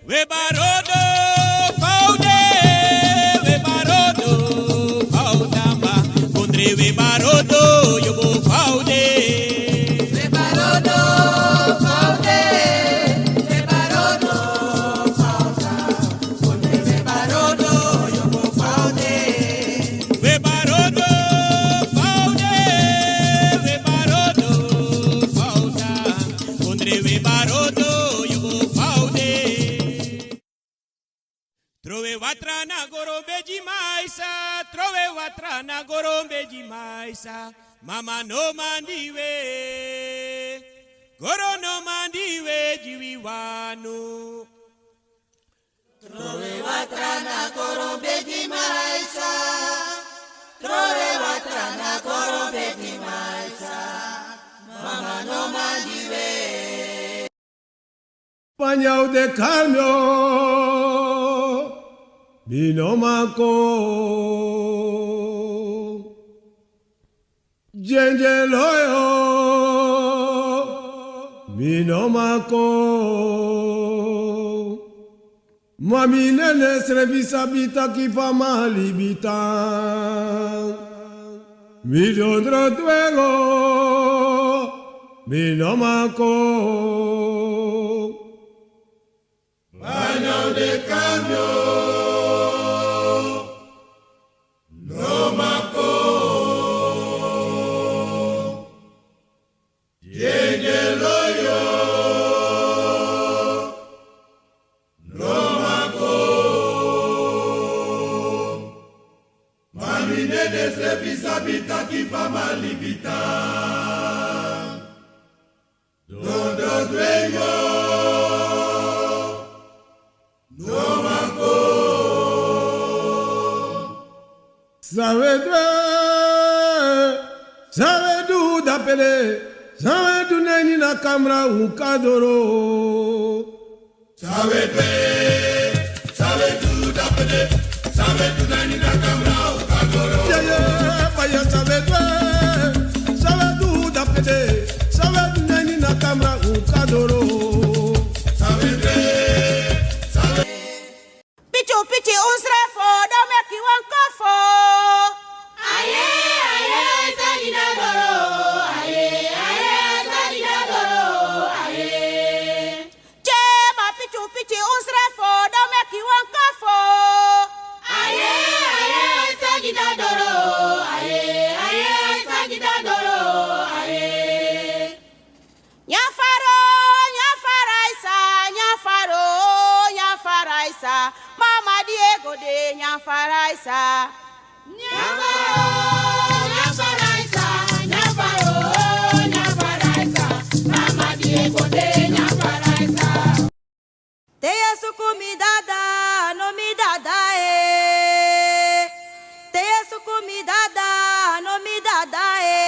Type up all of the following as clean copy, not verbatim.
We barodo faude, we barodo faudamba, kondre we barodo yobo faude. We barodo faude, we barodo fauda, kondre we barodo yobo faude. We barodo faude, we barodo fauda, kondre we barodo yobo faude. Trove watra na gorombe de maisa, trove watra na gorombe de maisa, mama no mandiwe, goro no mandiwe jiwiwanu. Trove watra na gorombe de maisa, trove watra na gorombe de maisa, mama no mandiwe. Pañao de cambio, vino maco, jengeloyo, vino maco, mami nene srevisa bita kifa malibita, midondro tuego, vino maco. Paño de cambio, no maco, yengeloyo, no maco, mami nene srevisa bita kifa malibita, dondo dueño. Sabe du dapele, sabe du neni na kamera ukadoro. Sabe du dapele, sabe du neni na kamera ukadoro. Yeah, vaya sabe du dapele, sabe du neni na kamera ukadoro. Pichu pichi unsrefo, don't make you uncomfo. Aye, aye, salidadoro. Aye, aye, salidadoro. Aye. Chema pichu pichi unsrefo, don't make you uncomfo. Aye, aye, salidadoro. Aye, aye, salidadoro. Aye. Nyafaro, nyafaraisa, nyafaro, nyafaraisa. Mama Diego de nyafaraisa. Nyafaro, nyafaraisa, nyafaro, nyafaraisa. Mama Diego de nyafaraisa. Teya sukumi dada, no mi dada eh. Teya sukumi dada, no mi dada eh.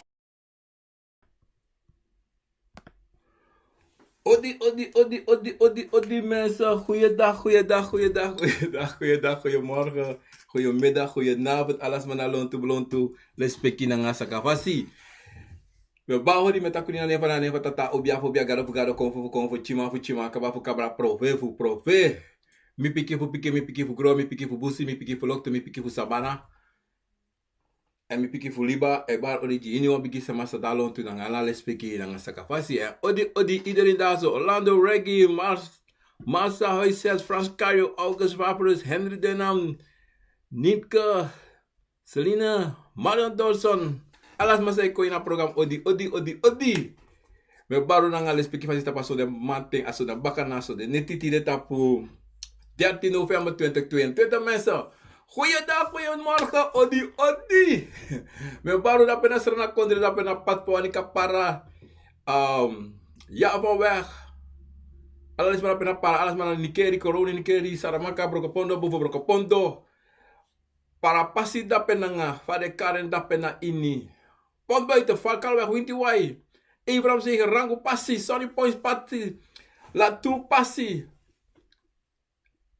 Odi mensen, goeiedag, goedemorgen, goedemiddag, goedenavond, alles manalontu, lespeki nanga sakavasi. We bouwen die met akunina nefa tata obia gado konfo chima kabra prove. Mi piki fu gro, mi piki fu busi, mi piki fu lokto, mi piki fu sabana. En mi piki fu liba, bar origi ini wan bigi sama sadalon tu nanga la lespeki nanga sakafasi. Odi iedereen daar zo, Orlando Reggie, Marsa Hoyses, Frans Cario, August Vaporus, Henry Denham, Nietke, Selina, Marion Dawson. Alas masay ko ina program odi. Me baro nanga lespeki fasi tapaso de manting aso de bakana so de netiti de tapu 13 november 2022 mensen. Goeiedag, goeiemorgen, odi. Me baro da pena serna kondre da pena patpawani kapara. Ja van weg. Alles maar pena para, alles maar nikeri, corona nikeri, saramaka brokopondo, bovo brokopondo. Para pasi da pena nga, fade karen da pena ini. Pont buiten, valkalweg, winti wai. Abraham zeggen, rango passi, Sonny Points passi, Latour passi.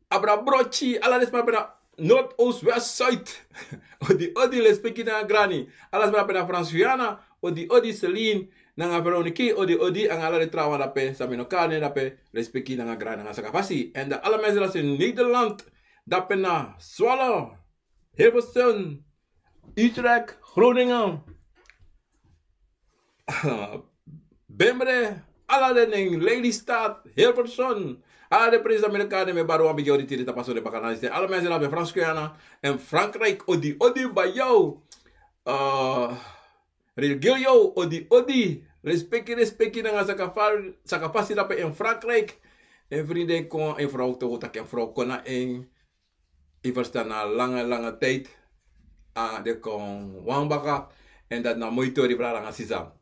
Abra brochi, alles maar pena Noord, Oost, West, Zuid. Odi les peki na grani. Alles maar pena Franciana, odi Celine, nanga veroniki odi ang ala de trawa dape sa minokane dape respecti nanga gra nanga sakapasi en de alle mensen dat in Nederland dape na Zwolle, Hilversum, Utrecht, Groningen, Bemre, ala de ning Lelystad, Hilversum, ala de prins Amerikanen me baru ambi jodi tiri tapaso de bakanaliste alle mensen dat in Frans-Guyana en Frankrijk odi bij jou Regilio odi respecti nanga sakapasi dape in Frankrijk en vrienden kon en vrouw te hoort en vrouw kon na en ik verstaan na lange tijd de kon wang en dat na mooi tori bra nga sisa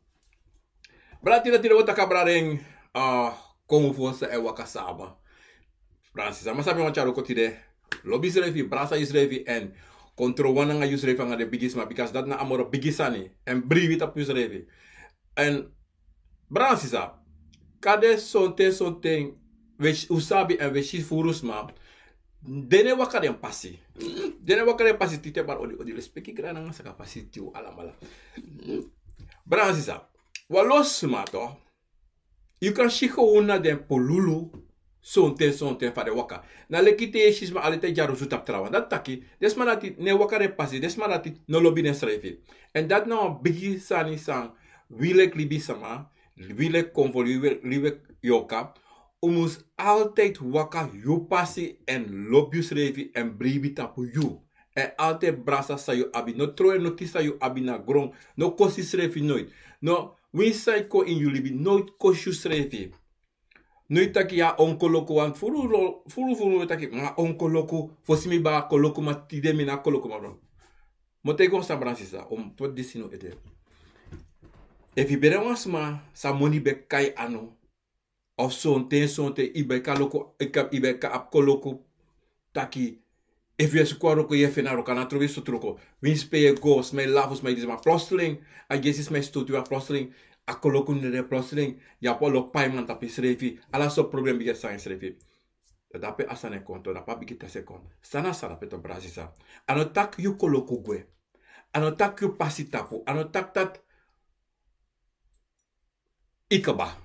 bra tira wota kabrareng como fosse e waka saba Francis ama sabi mo charo kotide lobby srefi brasa isrefi en control wana nga usrefi nga de bigisma because dat na amoro bigisani en brivi tap usrefi en Bransisa kade sonte which usabi en which furus ma dene wakare pasi tite bar odi respecti grana nga saka pasi tiu alamala Bransisa walos ma to you can shiko una den polulu sonte fa de waka na lekite shisma alite jaru sutap trawa dat taki desmanati ne wakare pasi desmanati no lobi den srefi en dat na bigi sani sang wile klibi sama wile konvo liwe yoka umus altijd waka yu pasi en lobius revi en bribi tapu yu en altijd brasa sa yu abi no troe notisa yu abi na grong no kosis revi nooit no winsai ko in yu libi nooit koshus revi nooit taki ya onkoloko wan furu taki ma onkoloko fosimi ba koloko ma tide mina koloko ma bro mote kon sa bransisa tot disino ete if you bere wasma sa moni be kai ano of sonte ibe ka loko ibe ka ap koloko taki if you squaro ko ye fena ro kana trovi sotroko wins pay gos my lavos my disma plotseling I guess is my studio plotseling a koloko ne plotseling ya polo paiement tapi srefi ala so problem bi science srefi da pe asane konto da pa bi kita se kon sana peto brasisa ano tak yu koloko gwe ano tak yu pasitapo ano tak tat ikaba.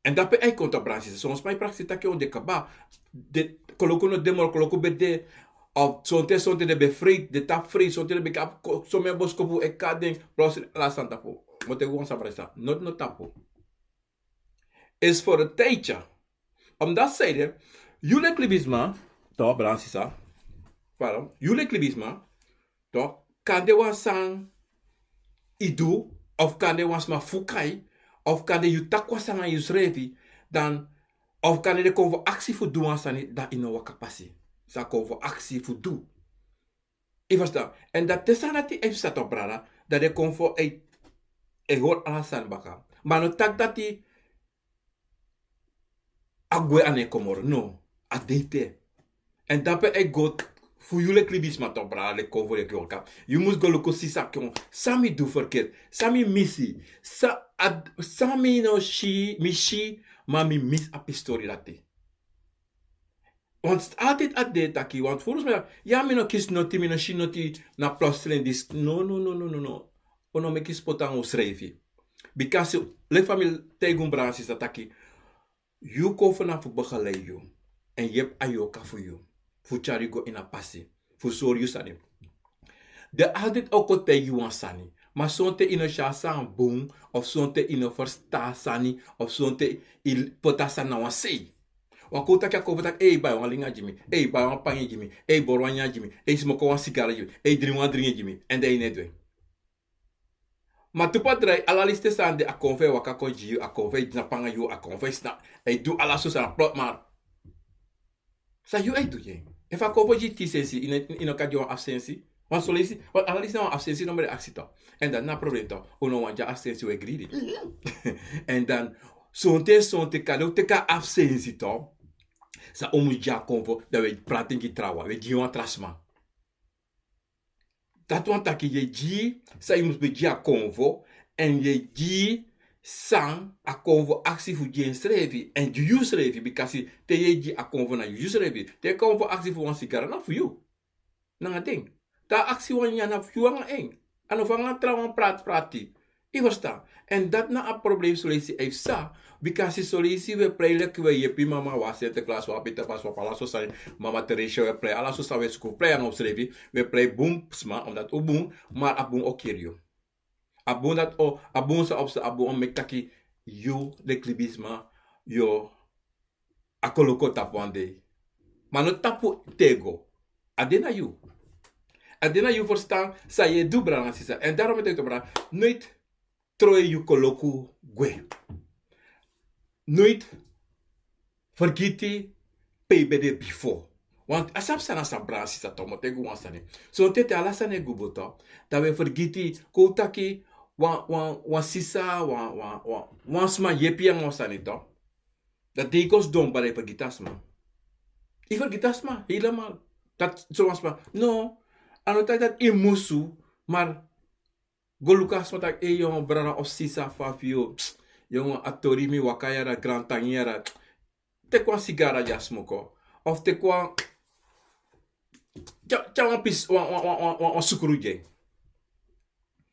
En dat pe conta branches. Soms mijn praxis tak on de kaba. De koloko no demor koloko bede of sonte de befried de tap free sonte de bekap so me boskopu e kading plus la santa po. Mote gewoon sa presta. Not no tapo. Is voor een tijdje. Omdat zeiden jullie klibisma to branches pardon. Jullie klibisma to kan de wasang idu of kan de was ma fukai, of kan de yutakwa sanga yusrevi, dan, of kan de kon voor actie voor doen sani, dat in een kapassie. Sa kon voor actie voor doen. Ik verstaan. En dat is aan die even staat op brada, dat de kon voor hoort alasan baka. Maar no tak dat die agwe ane komor, no, adete. En dat be god voor jullie klibisma toch brada de kon voor de kyoka. Je moet go loko sisa kyon. Sami doe verkeerd. Sami missie. Sami no shi, mishi, maar mi mis a pistori dat. Want altijd at de taki. Want volgens mij, ja, mi no kis noti, mi no shi noti na plotseling dis. No. Ono me kis potang osrevi. Because le family tegun branches dat taki. You ko vanaf voor begeleid you. En je hebt ayoka voor you. Voor charigo in a passie. Voor sorry sani. De altijd ook wat tegen you sani. Maar zonte in een chasan boom. Of zonte in een versta sani. Of zonte il potasan na wasei. Wakota kya kovatak ba wan linga jimi. Ba wan panye jimi. Borwanya jimi. Smoko wan sigara jimi. Dringa jimi. En de inedwe. Maar tupa drai ala liste san de AKomfo waka ko jiu. AKomfo napanga you. AKomfo sna. Do ala so san plot maar. Sa you doe je. If AKomfo ji sensi in een kadjo absentie. Want solisi, want analyse nou absentie nummer de actie toch. En dan na probleem toch. Ono wanja absentie we greedy. En dan sonte kado teka absentie toch. Sa omu ja AKomfo dat we praten ki trawa. We jiwa trasma. Dat want dat je ji sa imus be ja AKomfo en je ji sang AKomfo actie voor je schrevi en je use schrevi because te je ji AKomfo na use schrevi te AKomfo actie voor een sigara na voor you na ding ta actie wan ya na voor you ang eng ano van nga trawan prati Je verstaan? En dat na een probleem solutie heeft sa. Because solutie we play lek we jepi mama was in de klas wa pita pas wa pala so sai mama Teresa we play ala so sa we school play aan opschrijven. We play boom sma omdat o boom maar a boom okirio. A boom dat o a boom sa opsta a boom mek taki you de klibisma yo a koloko tapwande. Maar no tapu tego. Adena you. Adena you verstaan sa je du brana sisa. En daarom het ik te brana nooit troe you koloku gwe. Nooit vergeten PBD before. Want asap sana sa brasi sa tomo tegu wansane. So tete alasane guboto. Dat we vergeten koutaki wan sisa wan sma yepi ang wansane to. Dat dekos dom bare vergitasma. I vergitasma helemaal. Dat zo wansma. No. Ano dat imusu maar golukas matak yon brana of sisa fafio. Yung atori mi waka yara grand tangi yara te kwa sigara jasmoko of te kwa chawa pis wan sukuru jeng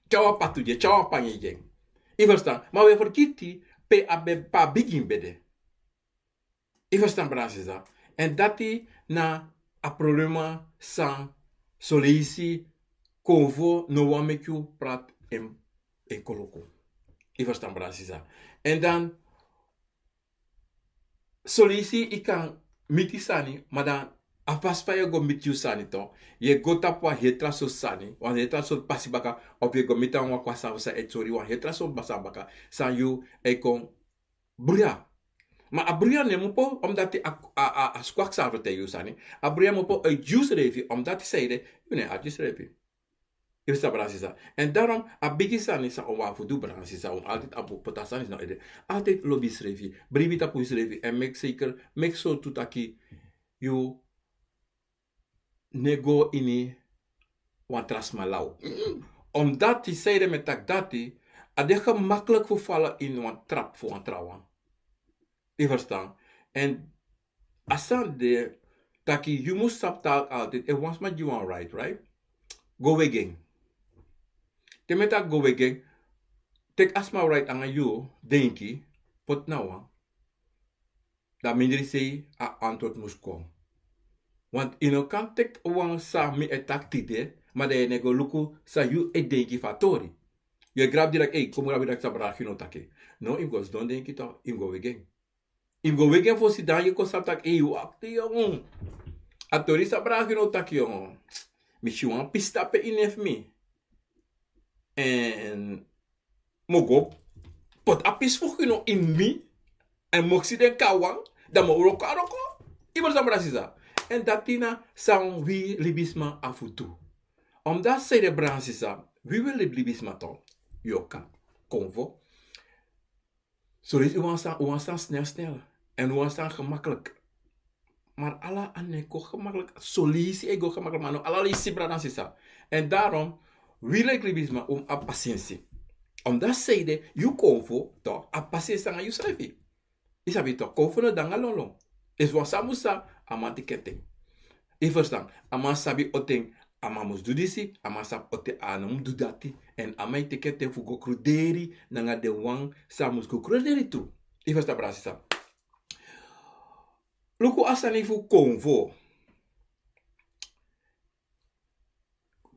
chawa patu jeng chawa pangi jeng I verstaan maar we verkiti pe abe pa bigin bede I verstaan brasisa en dati na a problema san solusi konvo no wa mekyu prat en koloko I verstaan brasisa. En dan solusi ikan miti sani, maar dan afas pa je go miti sani to. Je go tapwa hetra so sani, wan hetra so pasibaka, of je go mita wa kwasa sa etori wan hetra so basabaka, san you ekon bruya. Maar a bruya ne mo po omdat a squak sa te you sani. A bruya mo po juice revi omdat zeide, you ne a juice revi. Je staat brasisa. En daarom, a bigisan is om wat voor doen brasisa. Om altijd abu potasan is nou ede. Altijd lobby's revi. Bribita puis revi. En make zeker, make so to taki. You nego ini wantras malau. Omdat die zeiden met tak dati. Ade gemakkelijk voor vallen in een trap voor een trouwen. Je verstaan? En asan de taki, you must stop talk altijd. And once maar you want right? Go again. Temeta go again. Take asma right anga you, denki, pot nawa. Dat minderi say a antwoord moest komen. Want in een kan tek wang sa mi etak tide, maar de nego luku sa you e denki fatori. Je grab direct, hey, kom grab direct sa bragi no take. No, im goes don denki to, im go again. Im go again for si dan je ko sa tak, hey, you akte yung. Atori sa bragi no take yung. Misschien een pistape in me. En mogo pot apis fukino in me. En moxie den kawang. Dan mo uroko aroko. Iber sa brasisa. En datina sang wie libisma afutu. Omdat zij de brasisa. Wie wil libisma to? Yoka. Konvo. Zo is u staan snel. En u staan gemakkelijk. Maar alla aneko gemakkelijk, solutie ego gemakkelijk, maar no alla lisi brana sisa. En daarom wil ik libisma a patiëntie. Omdat zeide, you konfo, to, a patiëntie aan you schrijven. Isabi to, konfo no danga lolo. Is wat samusa, amati ketting. Je verstaan, ama sabi oteng, ama mus do disi, ama sab ote anum do dati. En ama ite ketting fu go kruderi, nanga de wang, samus go kruderi tu. Je verstaan, brasisa. Luku asani fu konfo.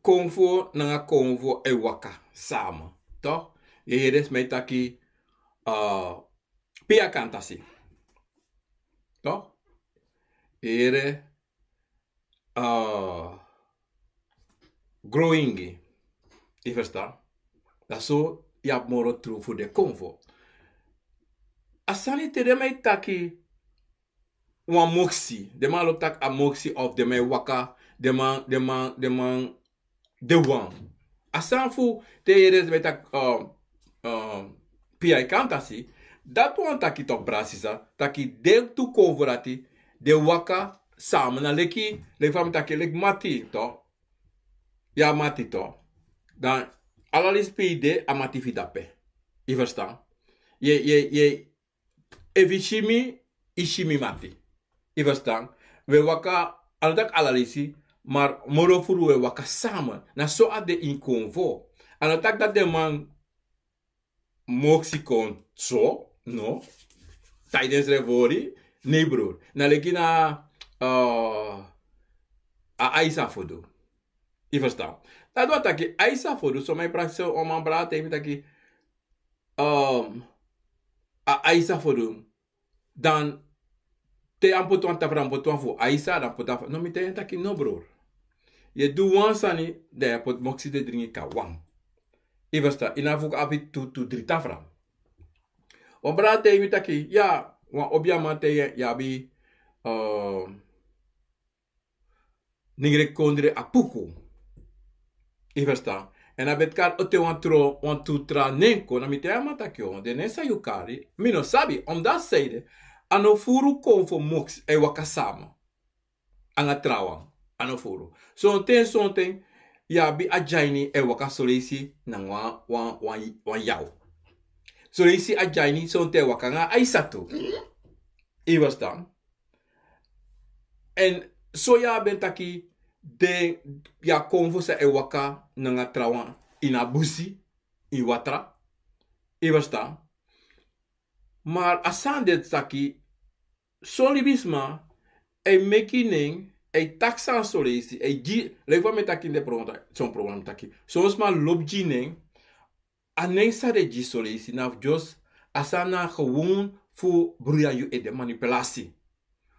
Konfo nanga konfo e waka sama. Toch? Je heres mij taki pia kantasi. Toch? Je here growing. Je verstaan? Dat zo ja moro true voor de konfo. Asani tere mij taki wan moxie. De man loopt tak a moxie of de man waka. De wang. Asan fu te yeres met tak pia kantasi. Dat wan taki tok brasisa. Taki del tu konvorati. De waka samen na leki. Le fam taki lek mati to. Ja mati to. Dan alalis pide a mati fidape. Je verstaan? Je evishimi ishimi mati. Je verstaan? We waka aldak alalisi, maar moro furu we waka samen. Na so at de inconvo. En dat de man moxie kon zo, no? Tijdens revori, nee broer. Na leki na a aisa fodo. Je verstaan. Dat wat taki aisa fodo, so mijn praktijk om aan praten, ik taki a aisa fodo. Dan te ampotuan tafra ampotuan fu aisa, dan potaf. No mi te taki no broer. Je doet wansani, de pot moxie de drinken ka wang. Je verstaan. Ina fuk abi tu drie tafra. Om praten, ik taki, ja, wan obviamente ya bi nigre kondre apuku. Je verstaan. En dan bet kar ote wan tu tra nenko na mite amata kyo. De nesa yukari. Mino sabi. Om dat zeide. Ano furu konfo mox e wakasama. Anga trawang. Ano furu. Sonten. Ya bi ajaini e wakasolesi na wan yau. Solesi ajaini sonte wakanga aisatu. Je verstaan. En so ya ben taki de ya konfo sa e waka nanga trawan ina busi in watra. Je verstaan. Maar asan de taki solibisma e making e taxan solesi e gi lewa me taki de program taki. Soms ma lobjining anensa de gi solesi na jos asana gewoon fu bruya you e de manipulatie.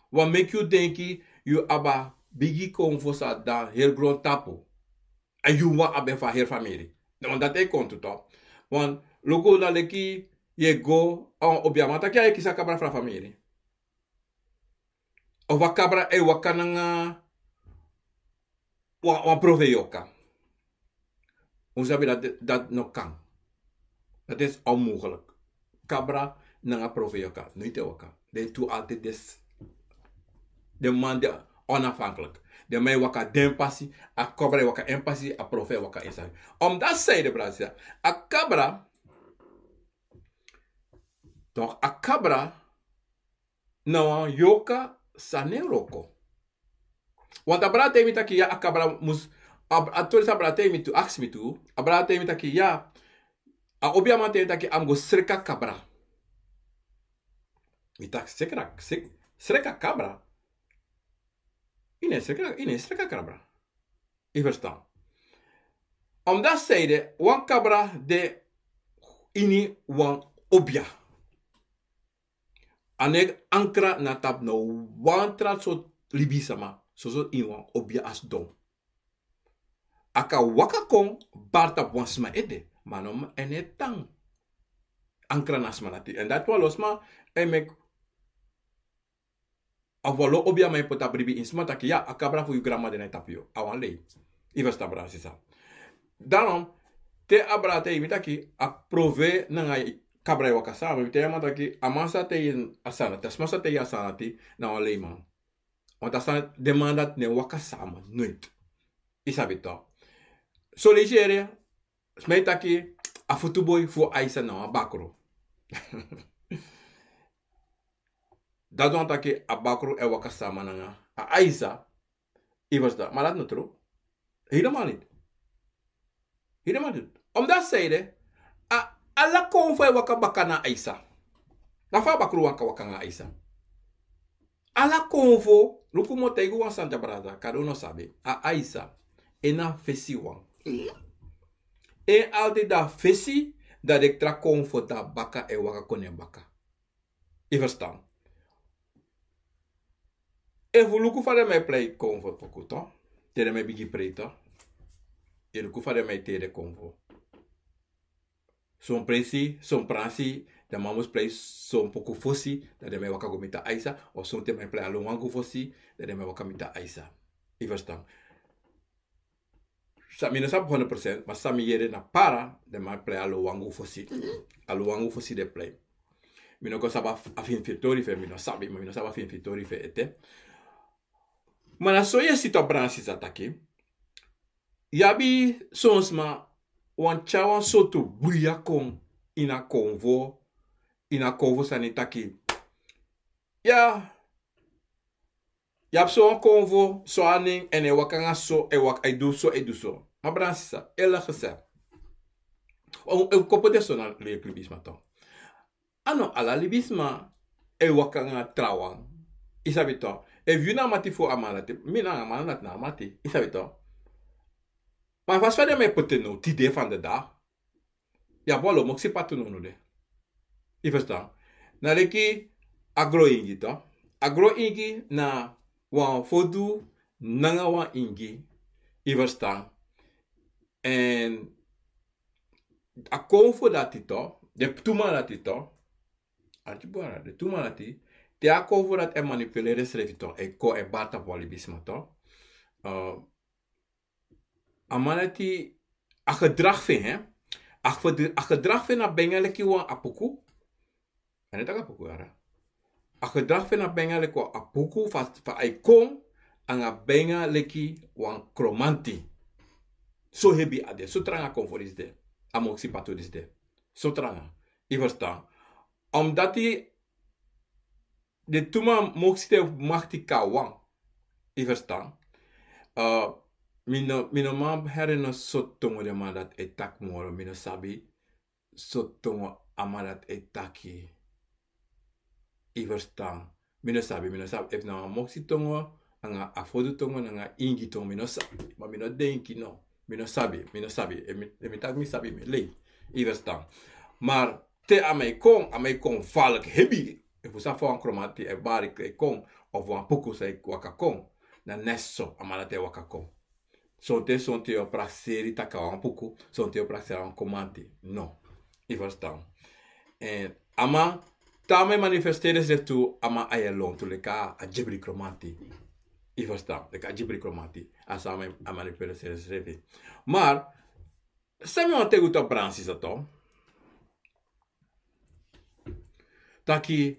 Wat make you denki you aba bigi konfo sa dan heel groot tapo. En you wa abe fa heel familie. Want dat e kontu to. Want logo na leki ye go on obiamata kia e kisa kabra fra familie. Of wa kabra e wakananga wa prove yoka. Ons hebben dat nog kan. Dat is onmogelijk. Kabra nanga prove yoka. Niet waka. De tu altijd des. De man de onafhankelijk. De mij waka den passie. A kabra waka en passie. A prove waka inside. Om dat zei de Brazil. A kabra. Toch a kabra. Nou yoka sane roko. Want a brate mi taki ya a kabra mus. A tori sa brate mi tu ask mi tu. A brate mi taki ya. A obiamante mi taki am go sreka kabra. Mi tak sreka kabra. Ine sreka kabra. Je verstaan. Om dat zeide, wan kabra de ini wan obia. Anek ankra na tap no wan trat so libisama. So in wan obia as dom. Aka waka kong bartap wan sma ede. Manom ene tang. Ankra na sma nati. En dat was ma emek avolo obia mai pota bribi in sma taki ya akabra fu yu grama de na tapio. Awan lei. I versta bra sisa. Daarom te abra te imitaki a prove nanga kabra waka sama. Te yamataki amasa te in asana. Tasmasa te yasanati na wan lei man. Want asana demandat ne waka sama. Nooit. Isabito. So legere. Smeitaki a futuboy fu aisa na wan bakro. Dat want taki a bakro e waka sama nanga. A aisa. I was dat. Maar dat niet true. Helemaal niet. Helemaal niet. Omdat zeiden, ala konfo e waka baka na aisa. Na fa bakro waka na aisa. Ala konfo, lukumo tegu wan santa brada, kado no sabe. A aisa, ena fesi wan. E altijd da fesi, dat ik tra konfo da baka e waka kone baka. Je verstaan. E fu luku fare me play konfo pokuto. Tere me bigi preto. E luku fare me tere konfo. Son presi, son pransi, de mamos play son poku fosi, dat de me waka gomita aisa, o son te me play alonwangu fosi, dat de me waka mita aisa. Je verstaan. Sami no sap 100%, maar sami yere na para, de me play alonwangu fosi. Alonwangu fosi de play. Mino ko saba afin fitori fe, mino sabi, mino saba afin fitori fe ete. Maar na so ye sito bransis ataki, yabi sonsma wan chawan soto buya kon ina konvo sanitaki. Ya yap so an konvo so aning en e wakanga so e wak e du so. Ma bransisa, ela gesa. O kopo de so na le libisma to. Ano ala libisma e waka nga trawang. Isabi to. E viu na mati fo amalati. Mina amalati na mati. Isabi to. Maar was verder met poteno, het idee van de dag. Ja, bolo, mok si patu no de. Je verstaan? Na leki agro ingi to. Agro ingi na wan fodu nanga wan ingi. Je verstaan? En AKomfo dati to. De tuma dati to. Archibora, de tuma dati. De AKomfo dat manipuleren schreef to. E ko e bata polibisma to. Amanati a gedrag vind, hè? A gedrag vind na bengeleki wan apuku. En het apuku ara. A gedrag vind na bengeleki wan apuku fa ai kon anga bengeleki wan kromanti. So hebi ade, so tranga konforis de. Amoxi patoris de. So tranga. I verstaan. Omdat die de tuma moxite machti kawang. I verstaan. Mino mam hereno sotongo de mandat etak moro. Mino sabi sotongo amadat etaki. I verstaan. Mino sabi. If na moxi tongo, anga afodu tongo, anga ingi tongo, mino sabi. Maar mino denki no. Mino sabi. Emi tak mi sabi me lei. I verstaan. Maar te amai kon valk hebi. If usa fo an kromati e barik e kon. Of wan puku se waka kon. Na nesso amadat e waka kon. Sonte o praxeri taka wan puku. Sonte o praxeri wan komanti. No. I verstaan. En ama tame manifesteren zich toe ama ayelon. To leka a jibri kromati. I verstaan. Leka a jibri kromati. Asa a manifesteren zich. Maar, sami wan tegu to bransis ato. Taki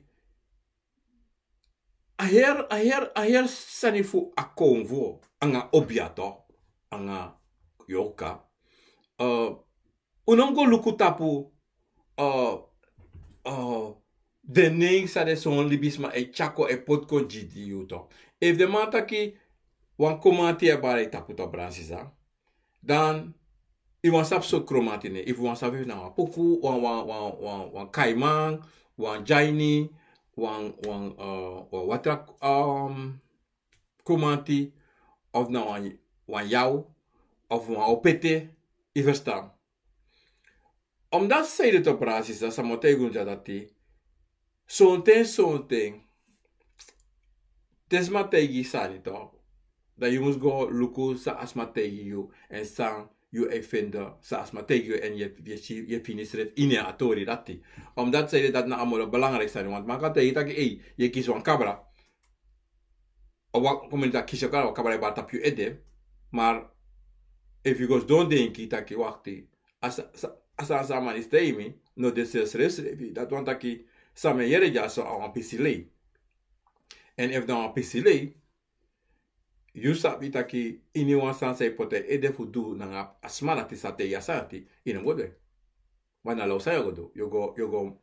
aher sanifu AKomfo anga obiato anga yoka unongo luku tapu de ning sa de son libisma e chako e potko jidi yuto if de man taki wan komati e bare tapu to bransisa dan i wan sap so kromati ne if wan sabi na poku wan kaimang wan jaini wan watra komati of na wan jou of wan opete i verstaan. Omdat zij dit op rasis dat samotego jadati sonten desmategi sanito dat je moet go luku sa asmategi you en sang you e vinden sa asmategi you en je finisret ine atori dati. Omdat zij dat na amolo belangrijk zijn want man kan tegen dat je kies wan cabra of wat communiteit kies elkaar cabra ba tapju ede maar if you goes don't denki taki wakti asa man is teimi no deses resrevi dat want taki same yere ja so aan pisile en if dan pisile you sabi taki iniwan sanse pote ede fudu na asmana tisate yasanti in ngode wana lo sayo go you go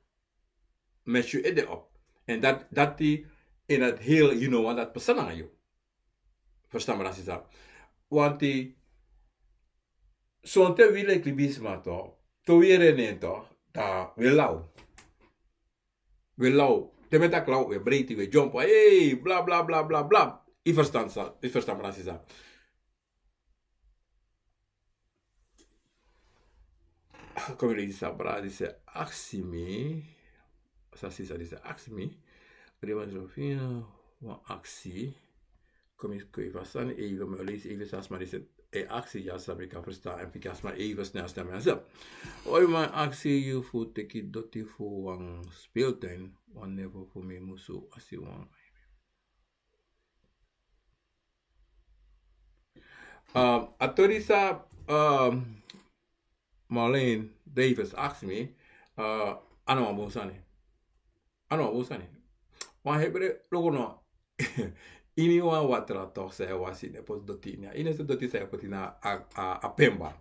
mess you ede up and that in that heel you know what that person aan you verstaan maar as dat want die sonte wile klibisma to weer nento ta welau te meta klau we breiti we jump hey bla bla bla bla bla I verstaan maar as dat kom je die sabra dice aksimi sasisa dice aksimi prima jofia wa aksi kom je vasan even me lees even sas maar dice e actie ja sabi ka verstaan en pikas maar even snel stemmen zo. Oi maar actie you voor teki doti voor wang speeltuin wanneer voor me musu asi wang. Atorisa Marlene Davis asked me ano abusani. Wan hebre logo no ini wan watra toch se wasi ne pos dotinia. Ine se doti se potina a pemba.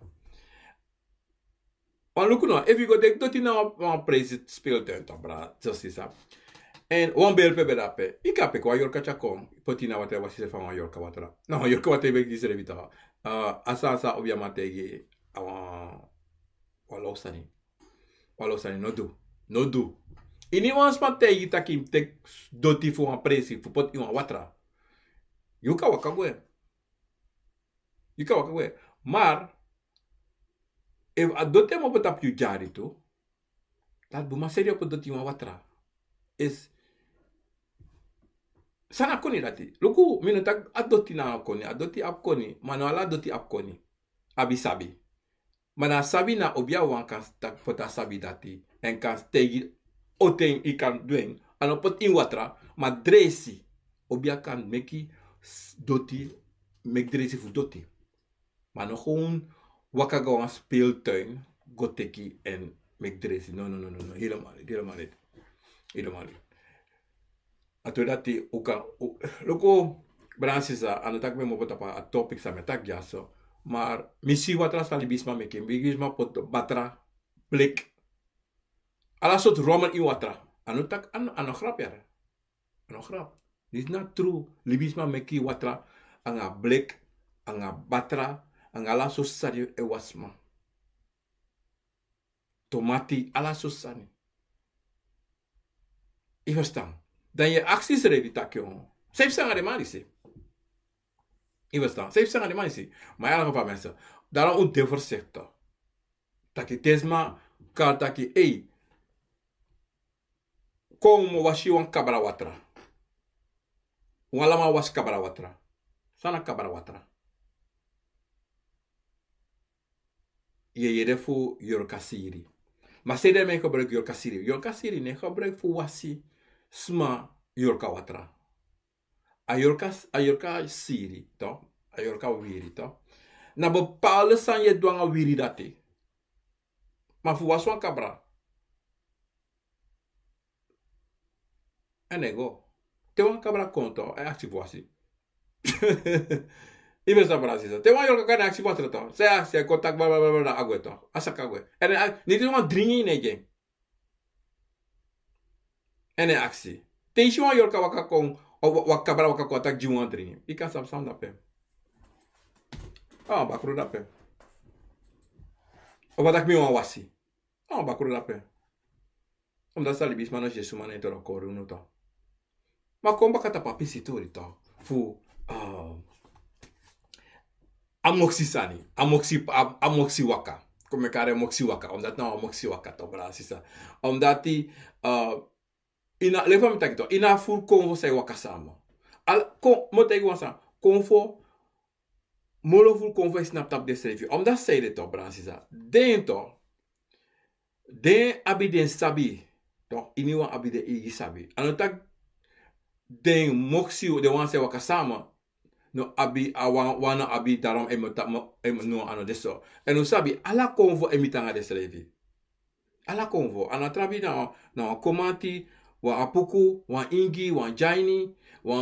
Wan look no if you go dek dotina wan praise speeltuin to bra just is up. En wan bel pe bedape. Ikape kwa yorka chakon potina watra wasi se fa yorka watra. No yorka watra be gisere vita. Asa obviamente awan Walosani, no do. Ini wans ma tegi taki tek doti fu an presi, fu pot iwan watra. Yuka waka gwe. Maar, if a doti mo pot ap yu jari tu, dat buma serio pot doti iwan watra. Is, sana koni dati. Luku, minutak adoti na koni, adoti ap koni, manuala doti ap koni. Abi sabi. Mana sabi na obia wan kan tak pota sabi dati. En kan tegi oten i kan doen. Ano pot in watra. Ma dresi. Obia kan meki doti. Mek dresi fu doti. Mano gewoon waka gaan speeltuin. Goteki en mek dresi. No. Helemaal niet. Ato dati uka. Loko bransisa. Ano tak me mo pota pa a topic sa metak jaso. Maar misi watra sa libisma meke. Libisma pot batra. Blik. Ala sot roman in watra. Ano tak ano grap ya. Ano grap. This is not true. Libisma meki watra. Anga blik. Anga batra. Anga ala so sari e wasma. Tomati ala so sani. I verstaan. Dan je acties ready tak jongen. Zeep sanga de malisi. I verstaan. Zeep sanga de malisi. Maar ja, nog een paar mensen. Daarom ook de voorzichtig. Taki tesma. Kal taki. Hey. Kom washi wan kabara watra. Walama was kabara watra. Sana kabara watra. Je fu yorkasiri. Maar sede me gebruik yorkasiri. Yorkasiri ne gebruik fu wasi sma yorka watra. A yorka siri to. A yorka wiri to. Na bepaalde san je dwanga wiri dati. Maar fu waswan kabra. En ego. Te wan kabra konto. E activo wasi. Ibe sa Brasil. Te wan yorka kana activo watra to. Se actie contact bla agwe to. Asaka agwe. En niet wan dringi nege. En e actie. Te ishi wan yorka waka kon. Wak kabra waka kontak ji wan dringi. I kan sam sam dape. Ah, bakru dape. O wat ak mi wan wasi. Ah, bakru dape. Omdat sa libis manos jesu man entoro koru no to. Ma kom baka ta papi sitori to. Fu amoxi sani. Amoxi waka. Come kare amoxi waka. Omdat nou amoxi waka to brasisa. Omdat die ina lefa mi takito. Ina fur konfo say waka sama. Mo tegi wansa. Konfo molo fur konfo is snap tap de sevi. Omdat say de to brasisa. Den to. Den abi den sabi. To iniwan abi de igi sabi. Anotak den moxi de wan say waka sama. No abi wana abi darom no ano deso. En no sabi ala konvo emitanga deslevi. Ala konvo ana trabi na komati wa apuku wa ingi wa jaini wa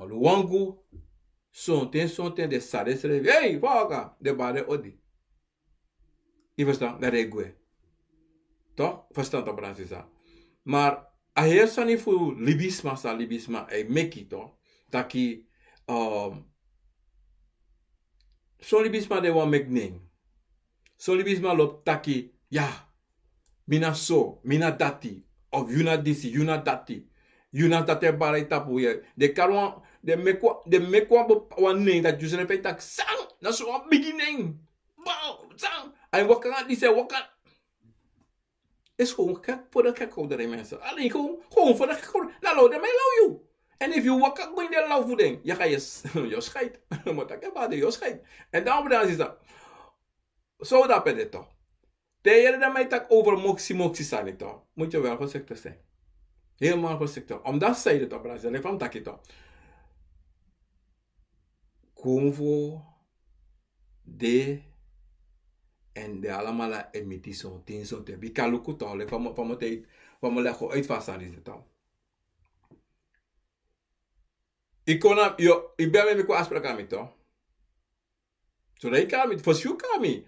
luwangu son ten de sa deslevi. Hey vaga de bare odi. I verstaan dat regwe. Toch? Verstaan to Bransisa. Maar a heersani fu libisma e meki to. Taki son libisma de wan mekning. Son libisma lop taki ya mina so, mina dati of yuna disi, yuna dati. Yuna dati barai tapu ye. De karwan de mekwa wan ning dat jusene pe tak sang na so wan beginning. Wow, sang. Ay waka dise waka. Is gewoon kijk voor de gekouder mensen. Alleen gewoon voor de gekouder. Lalo de mij lau you. En if you walk up in de lauw voeding, je ga je scheid. Maar dat kan je scheid. En daarom is dat. Zo dat ben je toch. Tegen dat mij tak over moxie zijn toch. Moet je wel voorzichtig zijn. Helemaal voorzichtig. Omdat zij het op Brazil. Ik van tak je toch. Konvo de en de allemaal emitie zo'n tien zo'n te. Wie kan lukken toch. Ik van me leggen uitvassen aan deze toch. Ik ben met me afspraak aan to. So dat ik aan me, voor jou kan me.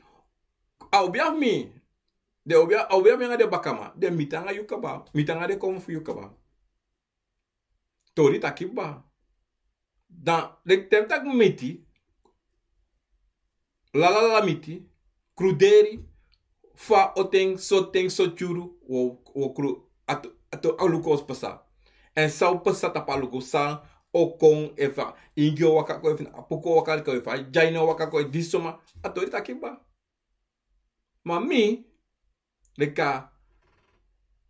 Obia me. De obia me de bakama. De mitanga yukaba. Mitanga de kom voor yukaba. Tori takiba. Dan de temtak miti. La miti. cruderi fa oteng so churu o cru ato alukos pasa. En sau pasa tapa alukosa o kong eva ingyo waka ko eva apoko waka ko eva jaina waka ko disoma ato ita kiba. Mami leka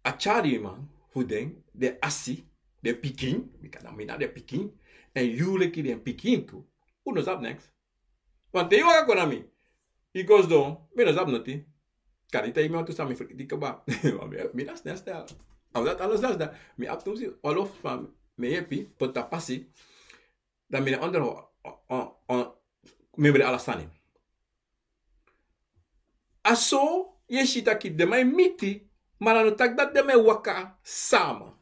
achari man hudeng de asi de pikin bikana mina de pikin en you leki de pikin tu uno zap next. Want te waka ko nami he goes down mina zap noti karita imi tu sami di kaba mi das nesta au dat alles das da mi aptum si olof fam me yepi pota pasi da mi onder on membre alasani aso yeshita ki de mai miti marano tak dat de mai waka sama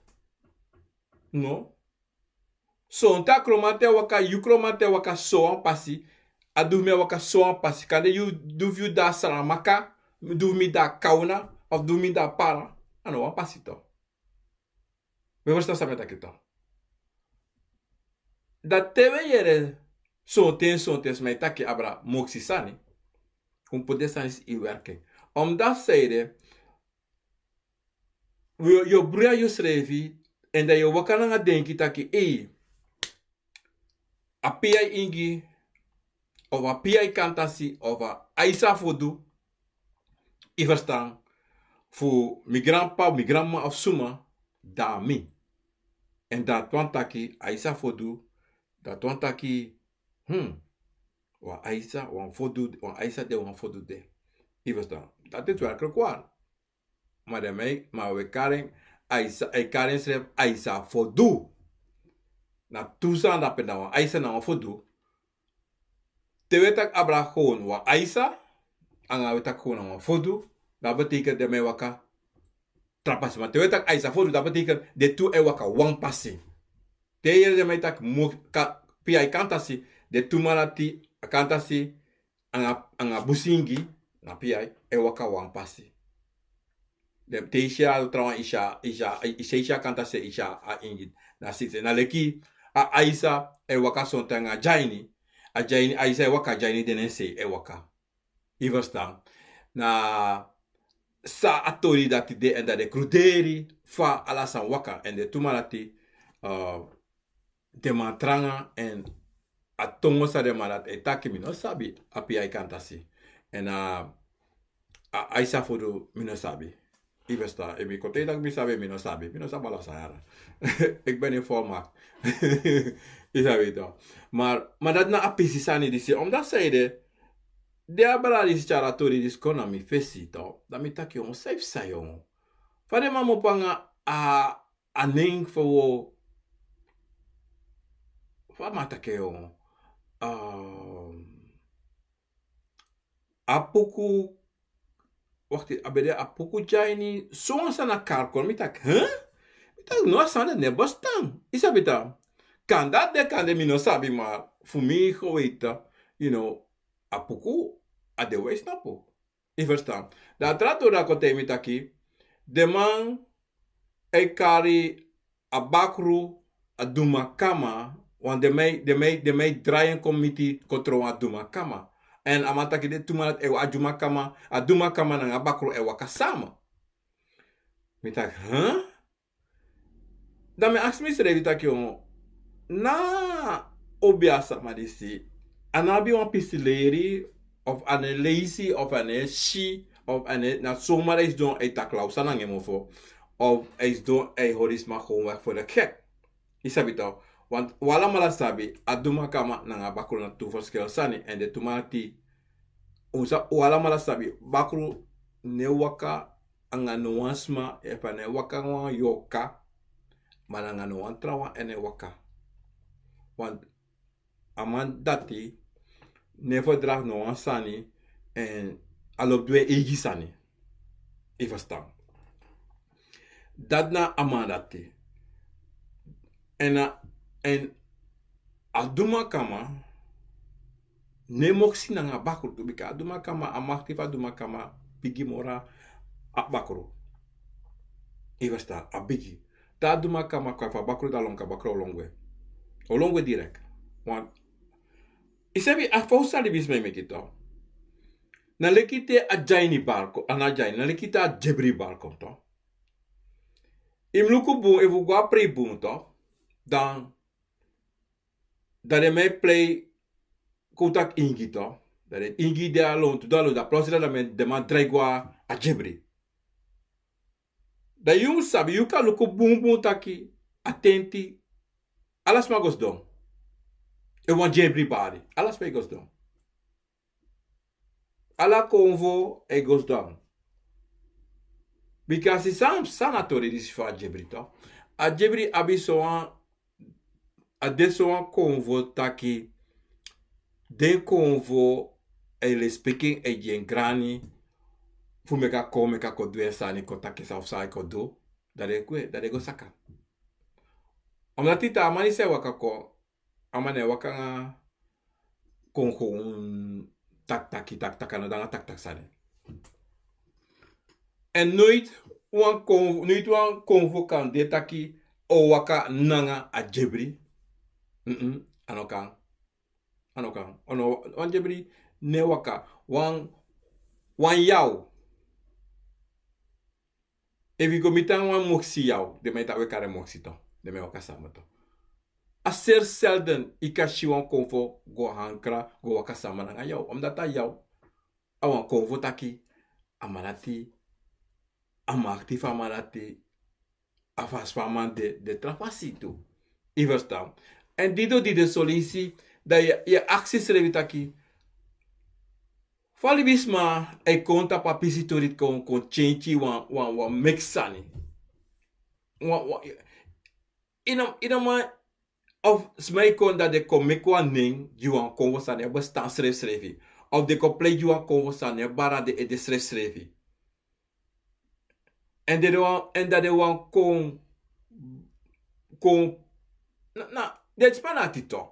no so onta kromate waka yu kromate waka so an pasi adu me waka so an pasi kade yu du da saramaka du mi da kauna of du mi da para ano an pasi to we was sa meta kito da teve yere so ten mai taki abra moxisani poder sanis i werken om dat zeide yo bria yo srevi en da yo wakana nga denki taki a pia ingi of a pia kantasi of a aisa fodu i verstaan fu mi grandpa mi grandma of suma da mi en dat wan taki aisa fodu dat wan taki wa aisa wan fodu wan aisa de wan fodu de i verstaan dat is werkelijk waar maar daarmee maar we karen aisa e karen schrijf aisa fodu na tusa na pedawa aisa na wan fodu te wetak abra gewoon wa aisa anga wetak gewoon wan fodu dat betekent de me waka trapas maar te wetak aisa fodu dat betekent de tu e waka wang passi te yer de me tak pia kantasi de tu malati kantasi anga busingi na pia e waka wang passi de teisha trawa isha kantasi isha a ingit na sitze na leki a aisa e waka sontanga jaini a jaini aisa e waka jaini denense e waka i verstaan na sa atori dati de en da de cruderi fa alasan waka en de tumalati de matranga en a tongo sa de malat e taki mino sabi api ai kantasi en a aisa fodo mino sabi i verstaan e mi kote dat mi sabi mino sabi ala sayara ik ben in volmaakt i sabi to maar dat na apisi sani disi omdat zeide de abala dis charatori dis kona mi fesi to da mi taki on safe sayon fare mamo panga a ning fo fa matake on apuku wakti abede apuku jaini so sana karkon mi tak no sana ne bostan isabita kanda de kande mi no sabi ma fumi goita apuku a de wees napo. I verstaan. Da trato da kote mi taki de man e kari a bakru a duma kama wan de mei draaien committee kontro a duma kama. En amataki de tumalat e a duma kama na bakru e waka sama. Mi tak, Da me ask mi sere taki na obiasa ma disi. Anabi wan pisileri of ane lazy of ane she of ane na zomaar is doen e taklausa na ngemo fo of is doen e horisma gewoon weg voor de gek. Isabi to want wala mala sabi aduma kama na bakru na tu verschil sani en de tumati usa wala mala sabi bakru ne waka anga nuansma e pa ne waka wan yoka mananga no wan trawa ene waka want aman dati never drag no wan sani en alop dwe egi sani i verstaan dat na aman dati en aduma kama ne moksi na nga bakru tu bika aduma kama amaktiva aduma kama pigi mora a bakru i verstaan a bigi ta aduma kama kwa bakru da longa bakru olongwe direct want isabi a fausa di bisme mekito Na leki te a jaini barco, ana jaini, na leki te a jebri barco to. Im luku boom, evu gua pre boom to. Dan, dat de mij play kotak ingi to. Dat de ingi de alon, to dalo, da plosira da men de man draigwa a jebri. Da yung sabi, you kan luku boom boom taki, atenti, alas magos dong. E wan jebri bari, alas me gos dong. Ala konvo e goes down. Because it's some sanatori this for jebri to. A jebri abi soan a de soan konvo taki de konvo e le speaking e jen grani fu meka ko meka ko dwe sani ko taki sa ofsai ko do dare go saka. Omna tita amani se waka ko amane waka nga kongo tak takano danga tak sani. En nooit wan konvo kan de taki o waka nanga a jebri. Anokan. Ono wan jebri ne waka wan yaw. Evi gomitan wan moksi yaw. De mij we kare moksi to. De mij waka samen to. A ser selden ikashi wan konvo go hankra go waka samen nanga yaw. Omdat a yaw. A wan konvo taki amanati. Amakti famanati. Afas famante de trapasito. I verstaan. En die de solici dat je acties revitaki. Falibisma e conta pa pisitorit kon chenchi wan mexani. Inama of smai kon dat de komekwa ning juan konvosane bestaan schreef. Of de complete juan konvosane bara de schreef. En dat de wan kon dit spanati to.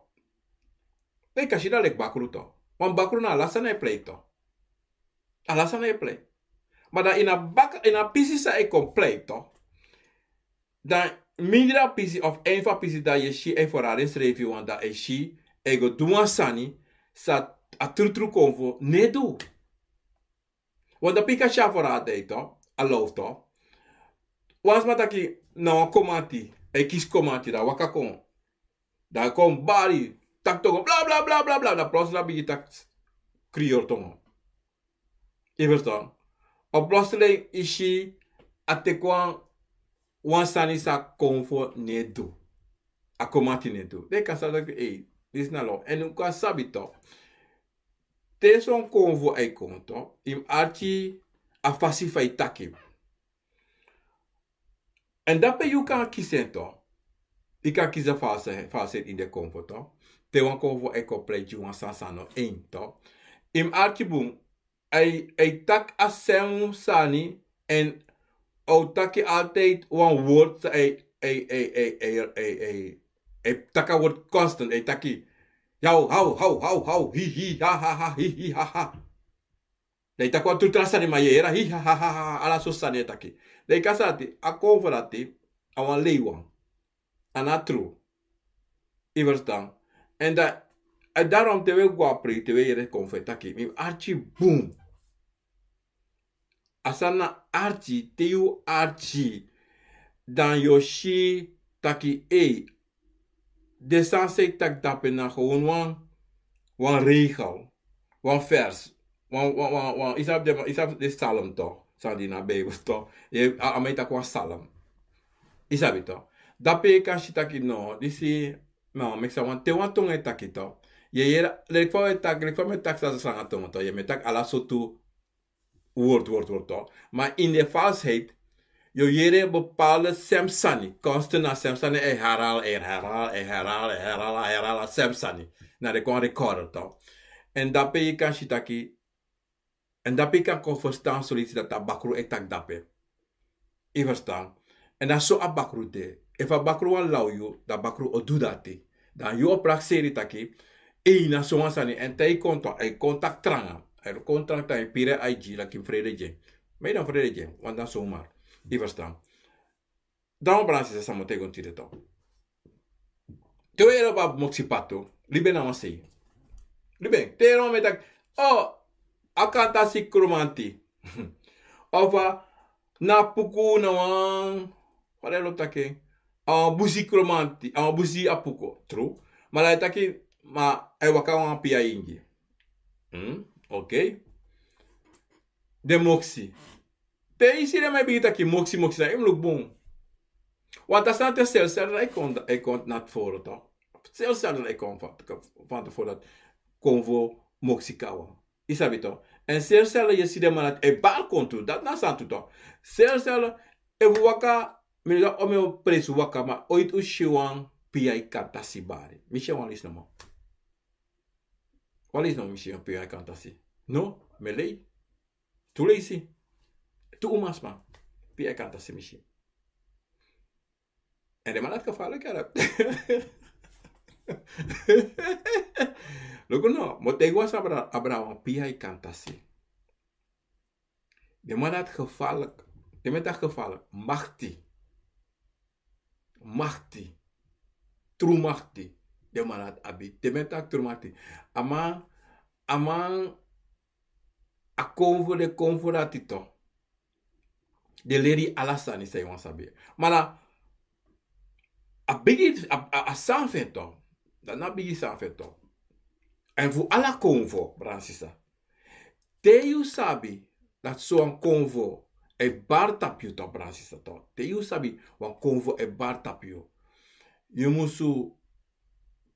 Pe kashida lek bakru to. Wan bakru na alasana e play to. Alasana e play. Maar dan in a pisi sa e complete to. Dan mindera pisi of een van pisi dat je shi e forare schreef want dat e shi e go duan sani sa a trutru konvo ne do. Want da pika sha forade to. A love to. Wans mataki na komati e kis komati da waka kon. Da kom bari tak tongo bla bla bla bla bla da plos la bigi tak krior tongo. Je verstaan? Op plotseling ishi atekwan wansani sa konfo ne do. Akomati ne do. De kasa dat dit is na lo. En kwa sabito. Te son konvo ai konto. Im archi afasi fai taki. En dat ben je kan kiezen toch? Ik kan kiezen fase in de comfort. Te wan konvo e compleet je wan sansano 1 toch? Im archibum ai tak asem sani en o taki altijd wan woord taka word constant ai taki hau hi ha hi ha. Dei takwa tu trasani mayera hi ha ala so sani taki. Dei kasati a konverati a wan leeuwan. Ana true. I verstaan. En daarom te we guapri te we yere konvertaki. Mi archi boom. Asana archi te you archi dan yoshi taki de sanse tak dapen na gewoon wan regel. Wan vers. Isab de salm toch. Sandina Bijbel toch. Je ameta kwa salm. Isabi toch. Dape kan shitaki no. Disi no meksa wan te wan tong etaki toch. Je yera lek van metak sa sanga tong toch. Je metak ala sotu woord toch. Maar in de valsheid je yere bepaalde semsani. Constant na semsani herhaal semsani. Na de kon recorder toch. En dape je kan shitaki. En dape kan kon verstaan solitie dat bakru etak dape. I verstaan. En dat zo a bakru te. If a bakru wan lau you, da bakru o do dati. Dan you oprak seri taki. Na so wan sani. En tai contact tranga. Er contact ta pire IG la kim vrede jen. Maar dan vrede jen. Want dan zomaar. I verstaan. Dan branche se samote gon tire to. Te era ba moxipato. Libe na wan sei. Libe. Te no me tak. Oh. akantasi kromanti. Ova na puku na wang. Parelo take. Busi kromanti. Busi apuko. True. Malay take ma ay waka wang pia ingi. Okay. De moxie. Te isi de mai bita ki moxie na im look bom. Want dat staat zelfs ik kon not voor toch. Zelfs ik kon van tevoren dat konvo moxie kawa. Isabi toch. En zelfs je ziet de man dat e bar kontu dat na santu toch. Zelfs e waka me dat om je pres waka maar ooit ushiwan pia kantasi bari. Misha wan is no mo. Wat is nou misha pia kantasi? No, me lei. Tu leisi. Tu umasma. Pia kantasi misha. En de man had gevaarlijk erop. Look no, moet ik was Abraham pia kantasi. De man had gevaarlijk. De man had gevaarlijk. Machti. True machti. De man had abi. De man had true machti. Ama AKomfo de konfo ratito. De leri alasani say wan sabi. Mala a sanfeto. Dat na bigi sanfeto. En voor alla konfo, Bransisa. Te you sabi dat zo'n konfo e bar tapio to Bransisa to. Te you sabi wan konfo e bar tapio. You musu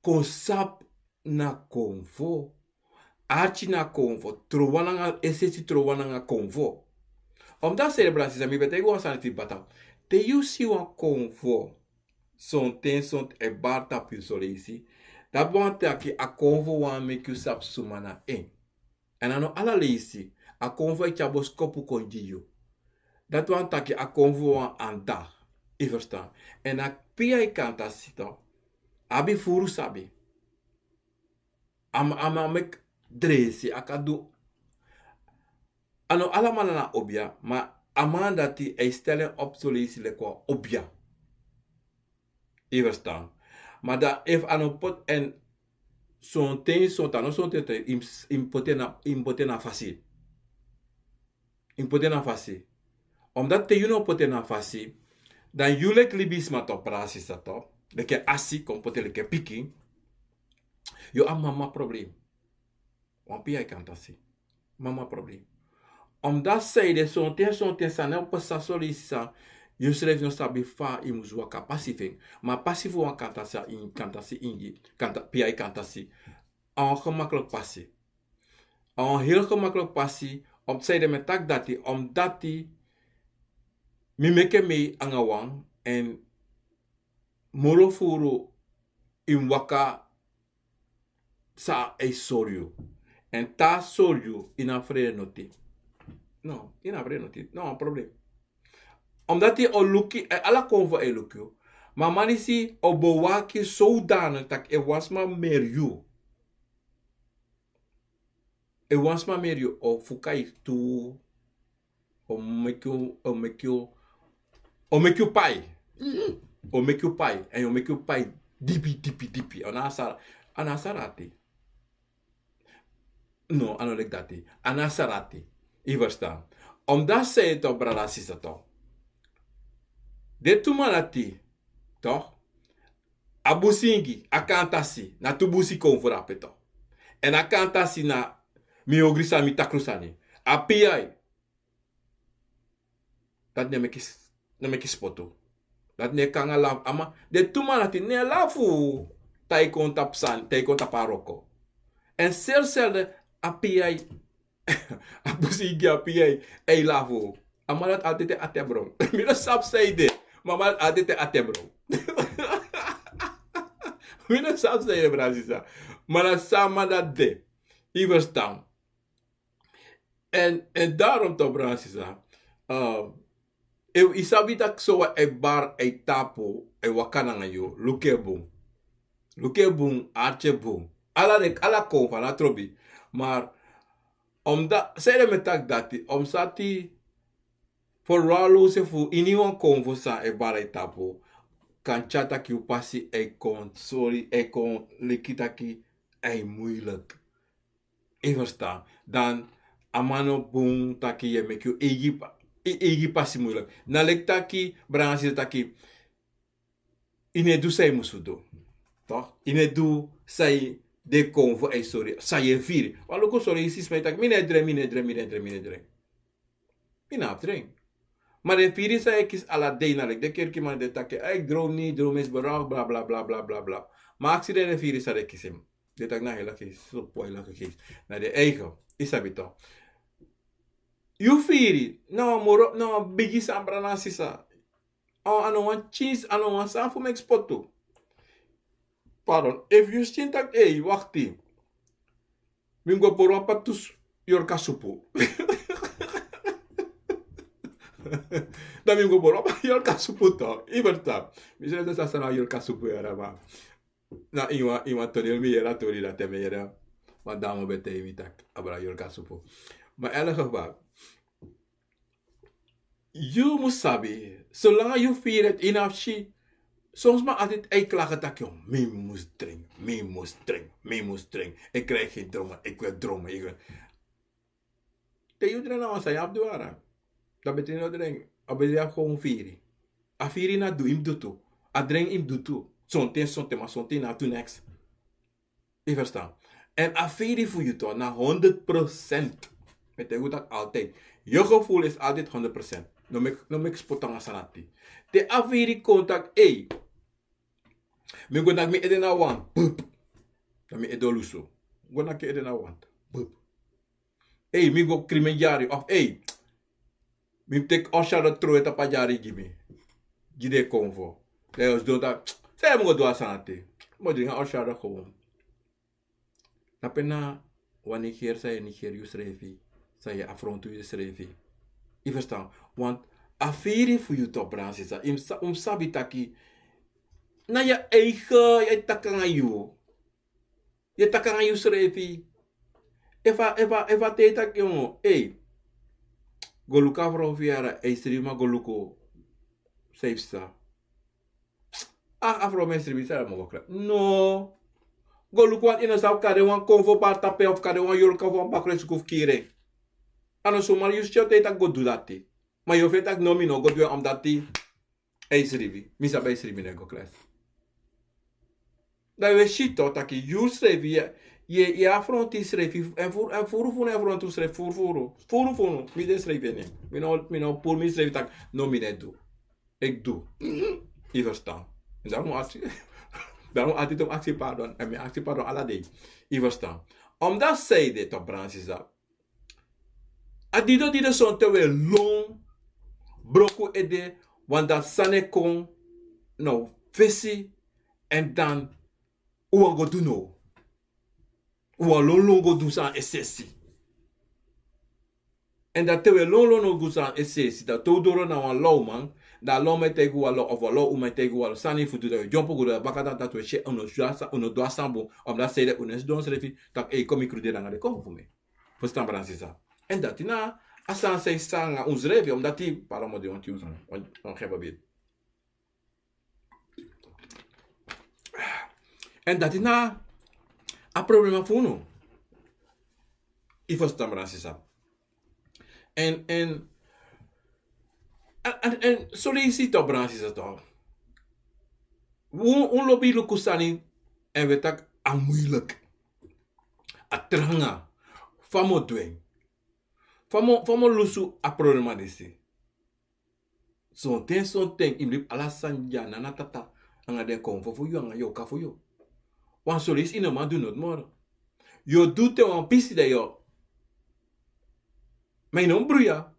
konsap na konfo. Archi na konfo. Trowananga esesi trowananga konfo. Omdat ze Bransisa mi bete go saniti bata. Te you si wan konfo. Son e bar tapio so leisi. Dat want que AKomfo wan make you sap sumana en. En ano ala leisi, AKomfo e chabos kopu kondiyo. Dat want que AKomfo wan anda. I verstaan. En a pia e kanta sito. Abi furu sabi. Ama mek dresi akadu. Ano ala manana obia, ma amanda ti e stellen op so leisi le kwa obia. I verstaan. Maar dat if ano pot en son tano son ten impoten na fasi. Impoten na fasi. Omdat te you no poten na fasi, dan you lek libisma to prasis to. Leke asi kom poten leke piki. Yo am mama probleem. Wan pia kantasi. Mama probleem. Omdat zij de son ten sanel pasa solicisa. You schrijft no sabi fa imuzwa ka passiving. Maar passief wan kantasi ingi. Pia kantasi. Een gemakkelijk passie. Een heel gemakkelijk passie. Om te zeggen met tak dati. Omdat die mi meke mee aan een wang. En moro furu in waka sa e soryu. En ta soryu in a vrede noti. No, in a vrede noti. No, een probleem. Omdat hij al luki, alla konvo e luki. Maar manisi o bewaki zodanig dat e was maar meer you. E was maar meer you o fukai tu o make you pai. O make you pai. En o make you pai dipi. Anasarati. No, like dati. Anasarati. I verstaan. Omdat zij het op relaties dat. De tumanati, toch? Abusingi, akantasi, na tubusi konfora to. En akantasi na miogrisa mi takrusani. Apiai. Dat neem ik spoto. Dat ne kanga laf ama. De tumanati ne lafu. Taikon tapsan, taikon taparoko. En zelfde apiai. Abusingi apiai. Ei lafu. Ama dat altijd atebron. Mira sap sayde. Mama adete atebro. Mina sap sayde Bransisa. Maar sama dat de. I verstaan. En daarom toch Bransisa. Isabi dat zo e bar e tapo e wakana ngayo. Lukebung archebung. Ala konfa na trobi. Maar omdat sayde metak dati. Sati Foralo se fu iniwan konfo sa e bara etapo. Kan chata ki upasi e kon sorry e kon leki taki e moeilijk. E verstaan. Dan amano boom taki je make you egi pasi moeilijk. Na lek taki, bransi taki, ine du say musudo. Toch? Ine du say de konvo ay sorry, say firi. Walu ko sorry isi smai tak, mine drink. Mina drink. Maar de firi say kis ala day na lek, de keer ki man de taki, ik droom niet, droom is berag, bla bla bla bla bla bla. Maar actie de firi say kisim. De tak na hela kis, so poila kis. Na de eigen, isabito. You firi, no moro, no bigi sambra na sisa. Oh, I don't want cheese, I don't want some for me export to. Pardon, if you think that, hey, wachti. Mingo por uma patus yor kasupu. Da mingo por uma yor kasupu to. Iberta. Misal da sasana yor kasupu era ba. Na ima tonel mi era tori da te me era. Madame bete imitak abra yor kasupu. Maar in elk geval, je moet sabi, zolang je viert in afschi, soms maar altijd klagen dat je mee moest drinken. Ik krijg geen dromen, ik wil dromen. Te je drinken nou, zei je afdoen. Dat betekent dat drinken. Maar je hebt gewoon vieren. A vieren na doe, im doet toe. A drinken, im doet toe. Zonte, maar zonte na toe niks. Je verstaan. En a vieren voor je toch, na 100%. Met de goed altijd. Je gevoel is altijd 100%. No me spotang asanati. De afiri contact e. Me go nak me edena wan. Na me edoluso. Go nak edena wan. Hey, me go krimenjari of hey. Me tek oshara troeta pajari gimi. Gide AKomfo. Leos do dat. Say mo go do asanati. Mo dinga oshara gewoon. Na pena wanneer keer say ni keer you srevi. Say afrontu you srevi. Je verstaan? Want affaire voor je top branche is dat. Sabi taki. Na je eigen, je takan aan je. Je takan aan je schrijven. Eva te tak jongen. Hey. Goluka vrouw viara. Estrima goluko. Saifsta. Afro mensen zijn er maar no. Goluko wat in een zak kade wan konvo partape of kade wan yolka van bakres kuf kire. Ano zomaar je stelt dat go do dati. Maar je weet dat nomino go do om dati. Eisribi. Misa bij eisribi nego klas. Dat we shit dat je schrijf je afronti schrijf en furu afrontu schrijf furu mi de schrijf ne. Mi no pour mi schrijf dat nomine do. Ik doe. Je verstaan. En daarom altijd om actie pardon en mijn actie pardon alla day. Je verstaan. Omdat zij dit op branche is dat. Adido die de sonte we long broko ede want dat sane kon no vesi en dan uwa go do no uwa long go do san esesi en dat we long go san esesi dat todoro na wan law man da law me tegu wa law of law u me tegu wa sani futu da jompo go da bakata dat we che ono do sambo om dat sede unes don srefi tak e komi krude na de kom voor me verstaan branche. En dat na asan say sanga ons revi omdat die paramo de ont use on geba bit. En dat na a problema funo. I verstaan branche. En solicito branche toch. Un lobby lukusani en we tak a moeilijk. A tranga. Famo dweng. Famo lusu a problema desi. Son ten imlip ala sanja nana tata anga den AKomfo fu yo anga yo ka fu yo. Wan solis ina ma do not more. Yo do te wan pisi de yo. Maar non bruya.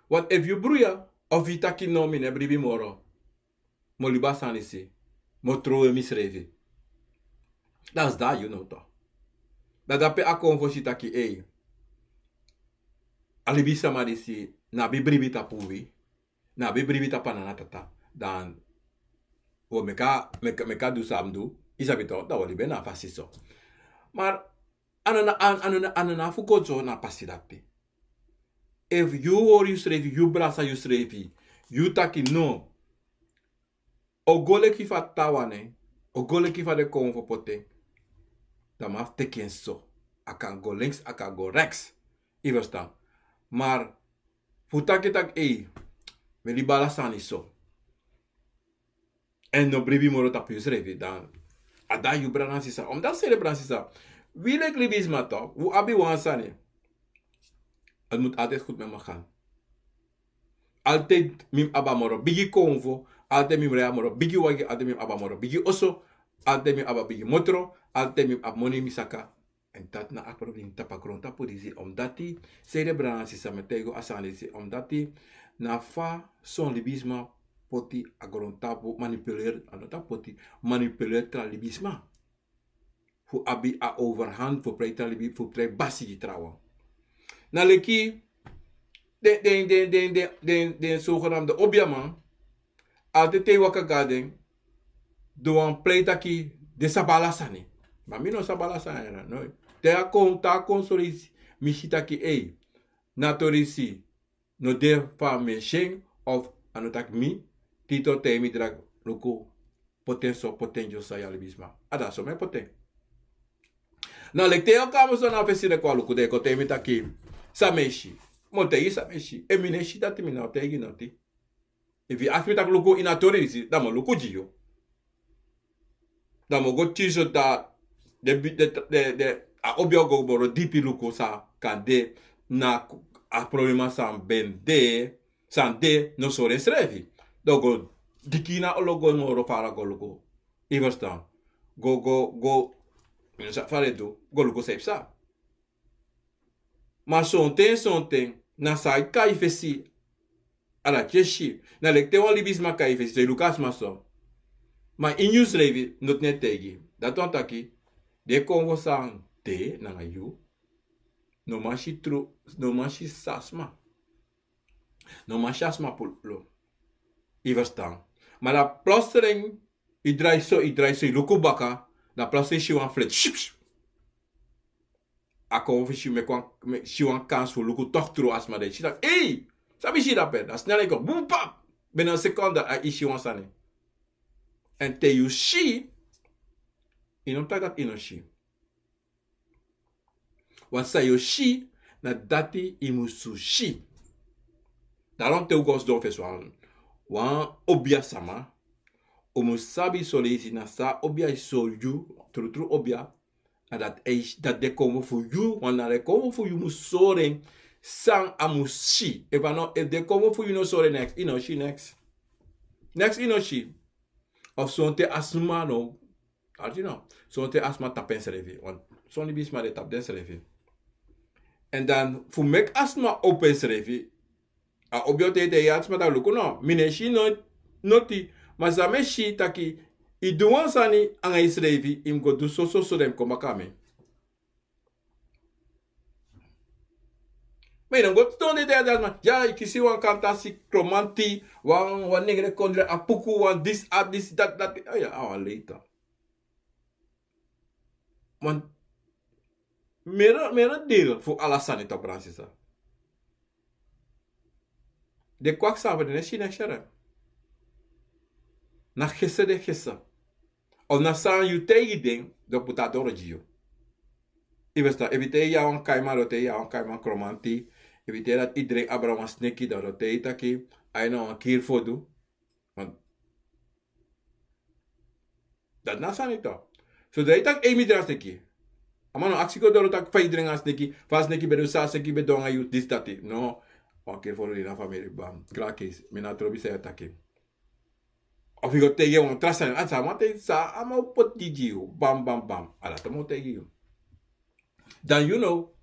What if you bruya of you taki no mine bribi moro. Mo liba sanisi. Mo troe misrevi. That's that you know to. Dat dape AKomfo si taki ei. Alibisa marisi na bibribita puwi na bibribita panana tata dan o meka du samdu isabito da wali bena fasiso maar anana fukozo na pasidati if you or you srevi you brasa you srevi you taki no ogole kifa tawane ogole kifa de AKomfo pote da maf teken so akan go links akan go rechts. Je verstaan. Maar, futaki tak me li bala sani so. En no brevi moro tapu srevi dan. Ada yu branan sisa. Om da sere branan sisa. Wie lek libisma toch? Hoe abi wan sani? Het moet altijd goed met me gaan. Altijd mim abamoro. Bigi konvo. Altijd mim rea moro. Bigi wagi. Altijd mim abamoro. Bigi oso. Altijd mim aba bigi motro. Altijd mim abmoni misaka. En dat na akprobing tapakronta podisi. Omdati. Cerebrana sisa metego asanisi. Omdati. Na fa son libisma poti agrontapo manipuleer. Anota poti manipuleer tra libisma. Fu abi a overhand. Fu prei tra libi. Fu prei basi di trouwen. Na leki. Den zogenaamde objaman. Altijd te waka garden. Doan play taki de sabala sani. Maar mi no sabala sani na no. Te ta konsolisi mishitaki natorisi no de fa me sheng of anotak mi tito te mi drag luko potentio sa yalibisma. Ada so me poten. Na lek te okamo so na fesire kwa luko de ko te mi taki sameshi. Montei sameshi. E mi neshi dati mi na te gi noti. If you ask me tak luko inatorisi, da mo luko jio. Da mo go tiso da de a obiogo boro dipi luko sa kande na a problema san ben de no sore srevi. Dogo dikina ologo moro para go luko. I verstaan. Go fare do go luko sepsa. Maar sonten na sai kai fesi ala cheshi na lekte wan libisma kai fesi de Lucas maso. Maar in news revi not net tegi. Dat want taki de kongo sang de nanga yu. No mashi tru no mashi sasma. No mashi asma pullo. I verstaan. Maar na plastering i drai so luku baka na plastering shi wan flet. AKomfo shi wan kans voor luku toch tru asma de. Shi dak sabi shi dapen. Na snel ik op boem pap. Ben een seconde a ishi wan sani. En te yu shi inom tagat inoshi. Want sa yu shi na dati imusu shi. Daarom te ugos don feswan. Wan obia sama. Omu sabi solezi na sa obia so yu. Tru obia. En dat de komen voor yu. Want na de komen voor yu musoren. Sang amushi. If de komen voor yu no sore next. Inoshi next. Next inoshi. Of zo'n te asma no. You know. Zo'n te asma tapen servi. Want zo'n libisma de tap den servi. En dan voor mek asma open servi. A obiote te asma ta luko no. Mineshi no noti. Maar zameshi taki. I duwan sani anga isrevi. Im go du so dem komakame. Maar dan go stonde te asma. Ja, ik zie wan kantasi romanti. Wan negre kondre apuku. Wan this dat. Oh ja, awa later. Want mera deel voor alasan itu Fransisa. De kwak sabe de neshina shere. Na gesse de gesse. Of na san yu tegi ding do putato regio. Ibesta evite ya wan kaima rote ya wan kaima kromanti. Evite dat iedereen abraham sneki da rote itaki. Ai no een kier fodu. Want dat na san itu. So dat itak emidras neki. Amano aksiko dolo tak fa iedereen as neki. Vas neki bedo sa seki bedonga yu dis dati. No. Een keer voor de familie bam. Klaakjes. Mina trobi se atake. Of ik tegen een trassen en sa mate sa ama pot digiu. Bam bam bam. Ala tomo tegen you. Dan you know.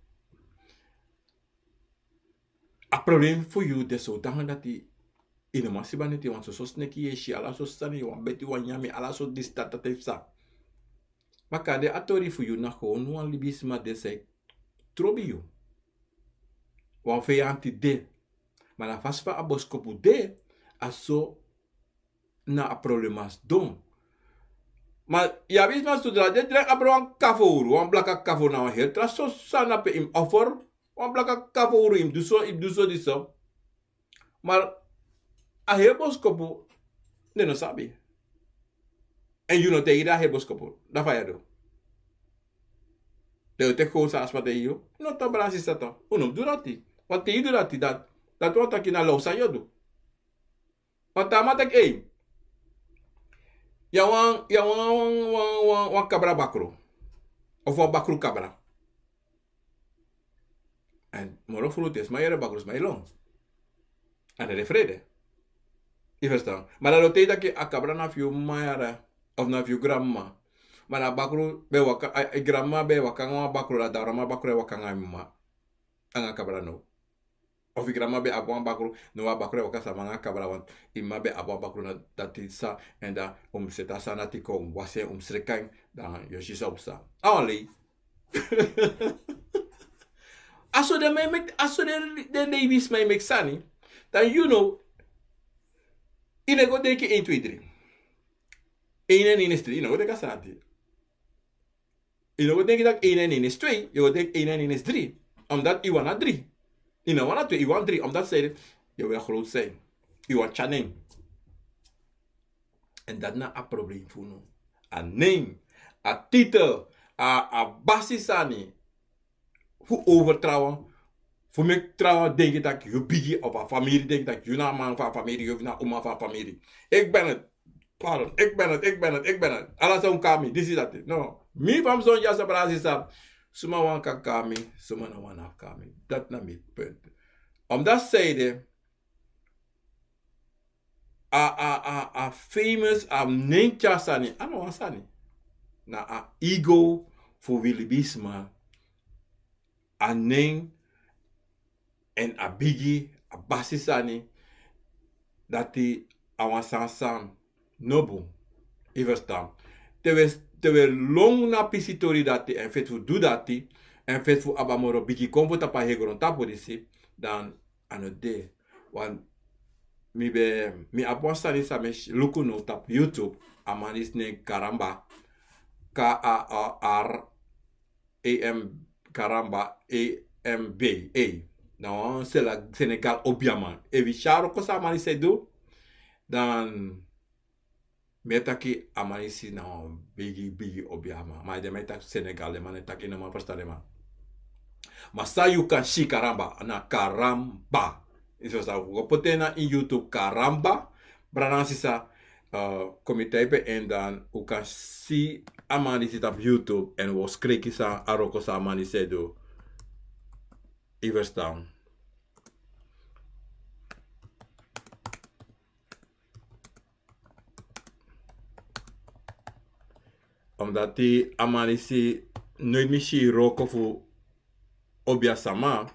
A probleem voor you de so dan dat die in de masibaniti want so sneki yeshi ala so sani wan beti wan yami ala so dis dat heeft sa. Maka de atori voor you na gewoon wan libisma de se trobi you. Wan feyanti de. Maar na fasfa aboskopu de aso na a problemas don. Maar ja wist maar zodra de drek abro wan kafo wan blaka kafo na heel tras so sana pe im offer wan blaka kafo im duso diso. Maar a heel boskopu de no sabi. En you know te ida heel boskopu. Da fa ya do. De te gewoon sa aspa te yo. No ta brasi sa to. Uno do dati. Wat te do dati dat wat taki na lo sa yo do. Wat ta matek ya wan cabra bakro. Of wan bakro cabra. En moro furu tes ma yere bakro ma long. En de vrede. Je verstaan. Maar dat betekent dat je a cabra na fiu mayara of na fiu grandma. Maar na bakro be waka grandma be waka nga bakro la darama bakro waka nga mama. Anga cabra no. Of grandma be abon bakro no bakro waka sa manga cabra want imma be abon bakro na dati sa en da seta sa na tiko wase srekang dan yoshi sa opsa. Only. Aso de babies may make sani. Dan you know ine go denk 1, 2, 3. 1 en 1 is 3. Ine go denk asante. Ine go denk dat 1 en 1 is 2. Je go denk 1 en 1 is 3. Omdat je wana 3. Ine wana 2, je wana 3. Omdat ze je wil groot zijn. Je wana channing. En dat na a probleem voor nu. A name. A titel. A basisani. Voor overtrouwen. Voor mij trouwen denk ik dat je biggie op een familie denkt dat je na man van familie of na oma van familie. Ik ben het. Pardon. Ik ben het. Alles zo'n kami. Dit is dat. No. Mi van zo'n jasa Brazil sap. Suma wan kan kami. Suma na wan af kami. Dat na mijn punt. Omdat zeiden. A famous ninja sani. Ano wan sani. Na a ego voor wilibisma. A ning. En a biggie, a basisani, dat die awan sansam nobu. Je verstaan. Terwijl long na pisitori dat die en vet voor do dat die en vet voor abamoro biggie komfo tapa hegron tapo disi dan ano de. Want mi apon sani sa me lukuno tap YouTube amanis ne karamba K-A-R-A-M karamba A-M-B-A. Nou, c'est la Sénégal obiaman. E vi charo ko sa mani se do, dan metaki amani si na bigi obiama. Ma de metak Sénégal de man taki no ma pasta de man. Ma sa you kan shi karamba na karamba. Isso sa go potena in YouTube karamba. Brana si sa komitepe en dan u kan si amani si op YouTube en was kreki sa aroko sa amani se do. Je verstaan. Omdat die amanisi nooit misschien roken voor obiasama,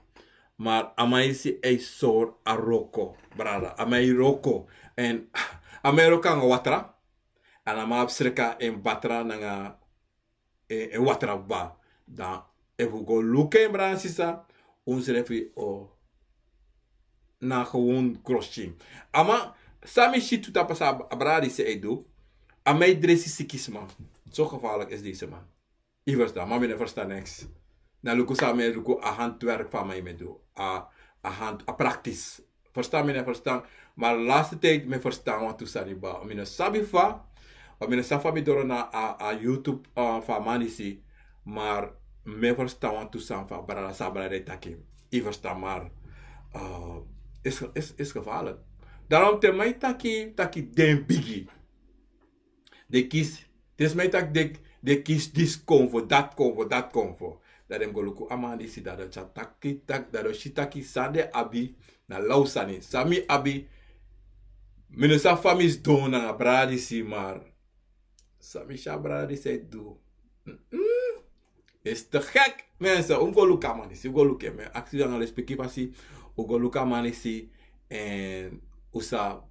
maar amanisi is soort aroko, brada. Amai roko en amai roka nga watra, en ama absreka en batra nga en watra ba. Dan even go lukken brada sisa. Ons refi o na gewoon crossing. Ama sami shit tuta pas abradi se edu. Amai dressi sikisma. Zo gevaarlijk is deze man. Je verstaan, maar we verstaan niks. Na luku sami luku a handwerk van mij me do. A praktisch. Verstaan me verstaan. Maar de laatste tijd me verstaan wat toesani ba. Mine sabi fa. Mine safa mi doro na a YouTube van manisi. Maar me verstaan wat toesaan van brada sabra de taki. Je verstaan maar. Is gevaarlijk. Daarom te mij taki den biggie. De kies. Dus mij tak de kies dis komfo, dat komfo. Dat hem goluku amandi si dat het taki tak dat shitaki sade abi na lausani. Sami abi. Mine sa famis don na bradi si maar. Sami sha bradi se do. Is te gek, mensen. Ongoluka manisi, ongoluke me. Actie dan al respectie pasi, ongoluka manisi en usa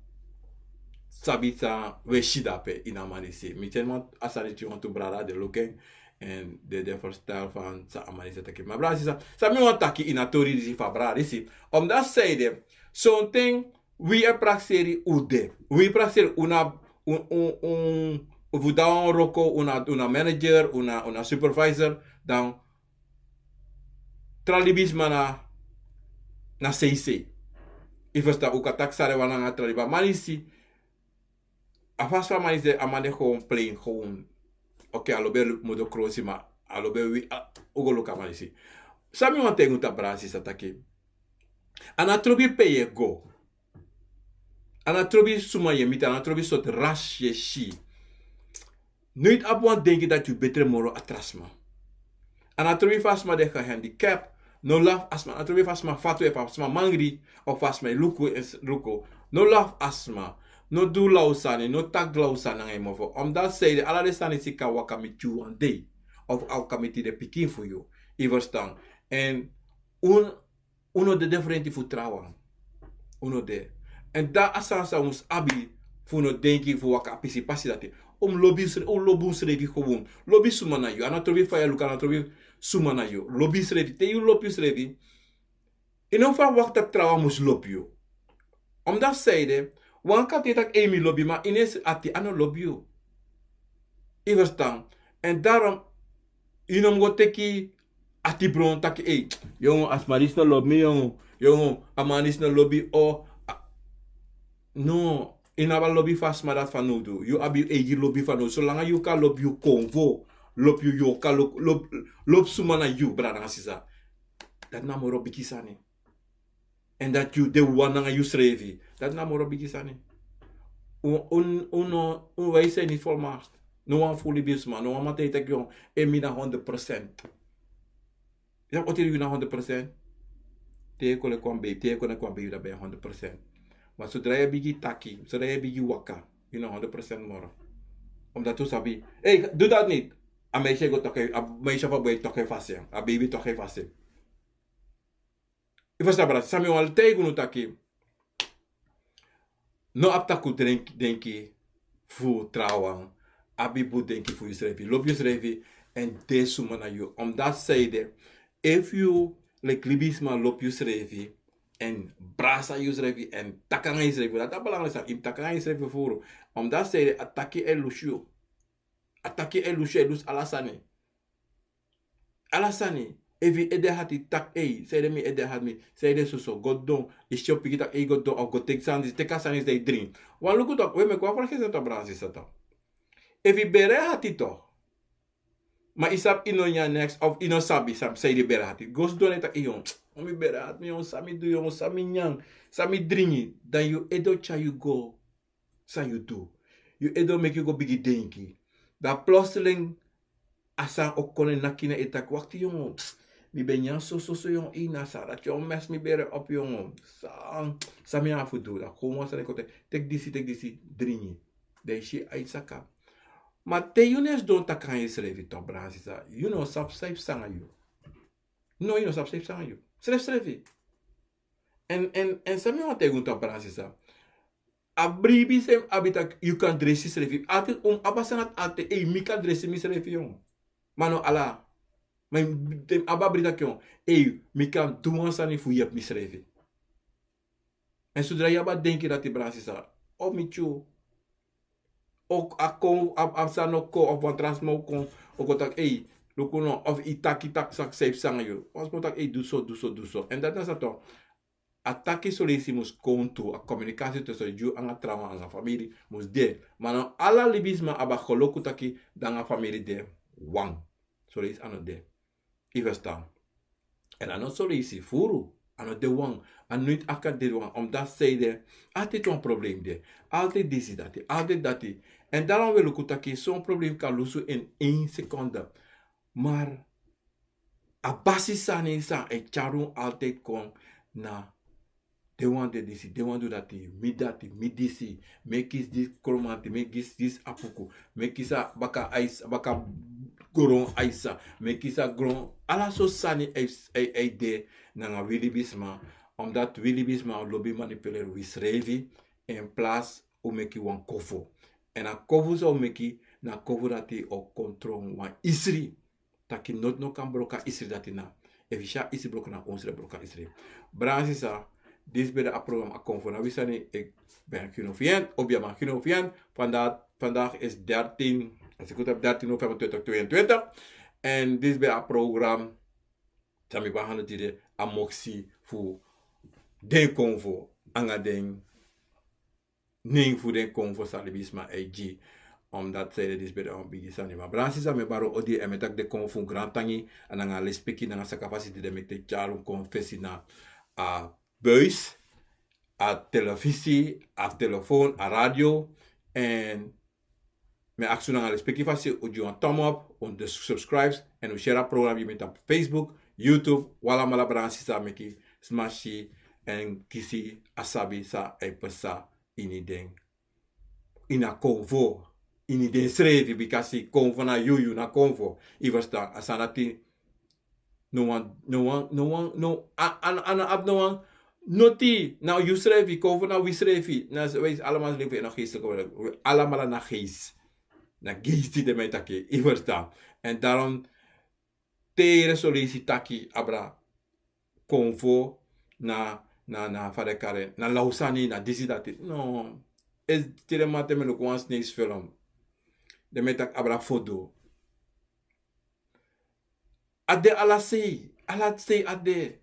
sabita we shidape ina manisi. Mitenman asani tu want to brada de looking en de verstel van sa amanisi taki. Maar brada sa, sa mi want taki ina tori disi fa brada disi. Omdat zeiden, zo'n ding we er praxeri ude. We praxeri una un roko una manager, una supervisor, dan tralibisma na CC. Ifesta ukatak sare wana nga traliba. Manisi, afasfa manisi amane gewoon plain, gewoon. Oké, alobe modo krosi, maar alobe wi ugolo kamalisi. Sami wan tengu ta bransi sa taki. Ana trobi peye go. Ana trobi suma ye mita, ana trobi sot ras ye shi. Nooit op wan denki dat je betere moro atrasma. Ana trobi fasma de handicap. No laf asma. Ana trobi fasma fatu e fasma mangri. Of fasma luku es luko. No laf asma. No do lausani. No tak lausani nang emofo. Omdat zei ala de stani si ka waka mit you one day. Of au kamiti de pikin voor you. Iverstaan. En uno de diferenti fu trawan. Uno de. En da asansa ons abi fu no denki fu waka participasi dati. Lobby srevi gewoon. Lobby sumana you. Ana trobi faya luka, ana trobi sumana you. Lobby srevi. Te you lobby srevi. In van wakta trawan mus lobby you. Omdat zeide, wanka tetak emi lobby, maar ineens ati ano lobby you. Iverstaan. En daarom, inom go teki ati bron taki, jongen, as maris na lobby, jongen, amanis na lobby, no, inaba lobby fast maar dat van nodu. You abi egi lobby van nodu. Zolang you kan lobby you konvo, lobby you yoka, lob sumana you, brada sisa. Dat na moro bikisani. En dat you de wana you srevi. Dat na moro bikisani. Uno wij zijn niet volmaakt. No one fully bisma, no one matei tek jong, emina 100%. Ja, wat je na 100%? Te kole kwambe, te kole kwambe you da bij 100%. Maar zodra je bigi taki, zodra je bigi waka, you know 100% moro. Omdat tu sabi, hey, doe dat niet. A meisje go toke, a meisje van boy toke vast, a baby toke vast. Ik was daar, sami wal tegen nu taki. No aptaku denki fu trouwen. Abibu denki fu yusrevi, lob yusrevi, en desuma na you. Omdat zeide, if you like libisma lob yusrevi, en brasa yusrevi, en takanga yusrevi, dat is belangrijk, im takanga yusrevi furu. Omdat zeide, ataki elushu. Ataki elushu, elus alasani. Alasani. Evi ede hati tak zeide mi ede hat mi, zeide so godon, is chop piki godon, of go take sandis, teka sandis de drink. Wan luku tok, we me kwa por que se to brasi sata. Evi bere hati toch. Maar isap inonya next of ino sabi sam say de bere hati. Gos doneta iyon. Omi bere hati yon sami do yon sami nyang, sami dringi. Dan you edo cha you go sa you do. You edo make you go bigi denki. Da plotseling asan okone nakina etak wakti yon. Mi ben yan so yon ina sa dat yon mes mi bere op yon. Sami afu do da. Komo sa nekote. Tek disi dringi. Dan shi aisaka. Maar te yunes don ta kan je schrijven toch Brazisa. You know sap schrijf sanga you. No you know sap schrijf sanga you. Schrijf. En sami wat te gun toch Brazisa. Abribi sem abita you kan dressi schrijven. Altijd abasanat altijd mi kan dressi mi schrijven jong. Mano ala. Maar dem ababrita kyon. Mi kan duansani fu yep mi schrijven. En zodra jeaba denken dat die Brazisa. Of mi tjo. Ook afsano ko of wan transmo kon ook tak lukuno of itaki tak sak safe sanga yo. Ons moet tak do so. En dat is dat ataki solisi mus kontu a communicatie tussen you en a trauma en a familie mus de. Maar no ala libisma aba kholoku taki dan a familie de wang. Solis ano de. Ivestaan. En ano solisi furu. Ano de wang, en niet akad de wang, omdat zij de, altijd een probleem de, altijd disi dati, altijd dati. En daarom wil ik dat zo'n probleem kan lossen in 1 seconde. Maar, a basis sani sa, e charun altijd kon na, de wang de disi, de wang do dati, mi disi, mekis dis kromanti, mekis dis apuku, mekisa baka ais, baka goron aisa, mekisa goron, ala so sani e de, nanga wilibisma, omdat wilibisma lobby manipuleer wisrevi in plaats o meki wan kofo. En a kofo zou meki na kofo dati o kontrol wan isri. Taki not no kan broka isri dati na. Evisha isri broka na onsre broka isri. Bransisa, dit bij de program AKomfo. Nou, we ik ben Kinofiant, Obiama Kinofiant. Vandaag is 13, als ik goed heb, 13 november 2022. En dit is bij het program. Sami bahana dire amoxi fu den konfo anga den ning fu den konfo salibisma eg omdat zij dit bij de bigisani. Maar bransi sa me baro odi en metak de konfu grand tangi en dan les peki na sa capacity de met de charum confessie na a buis, a televisie, a telefoon, a radio en me aksu na les peki fasi uju een thumb up, on de subscribes en u share program je met op Facebook, YouTube, wala mala bransi sa meki smashi en kisi asabi sa e pesa ini ding ina AKomfo. In de schreef, because AKomfo na you na AKomfo. I verstaan, asanati no one, noti, nou you schreef, AKomfo na we schreef, na wij allemaal leven na geestelijke, we allemaal na geest. Na geest die de mij taki, I verstaan. En daarom, te resolutie taki, abra, AKomfo, na fadekare, na lausani, na disi dati. No, is tire mate me look one snakes film. De metak abra fodo. Ade ala sei ade.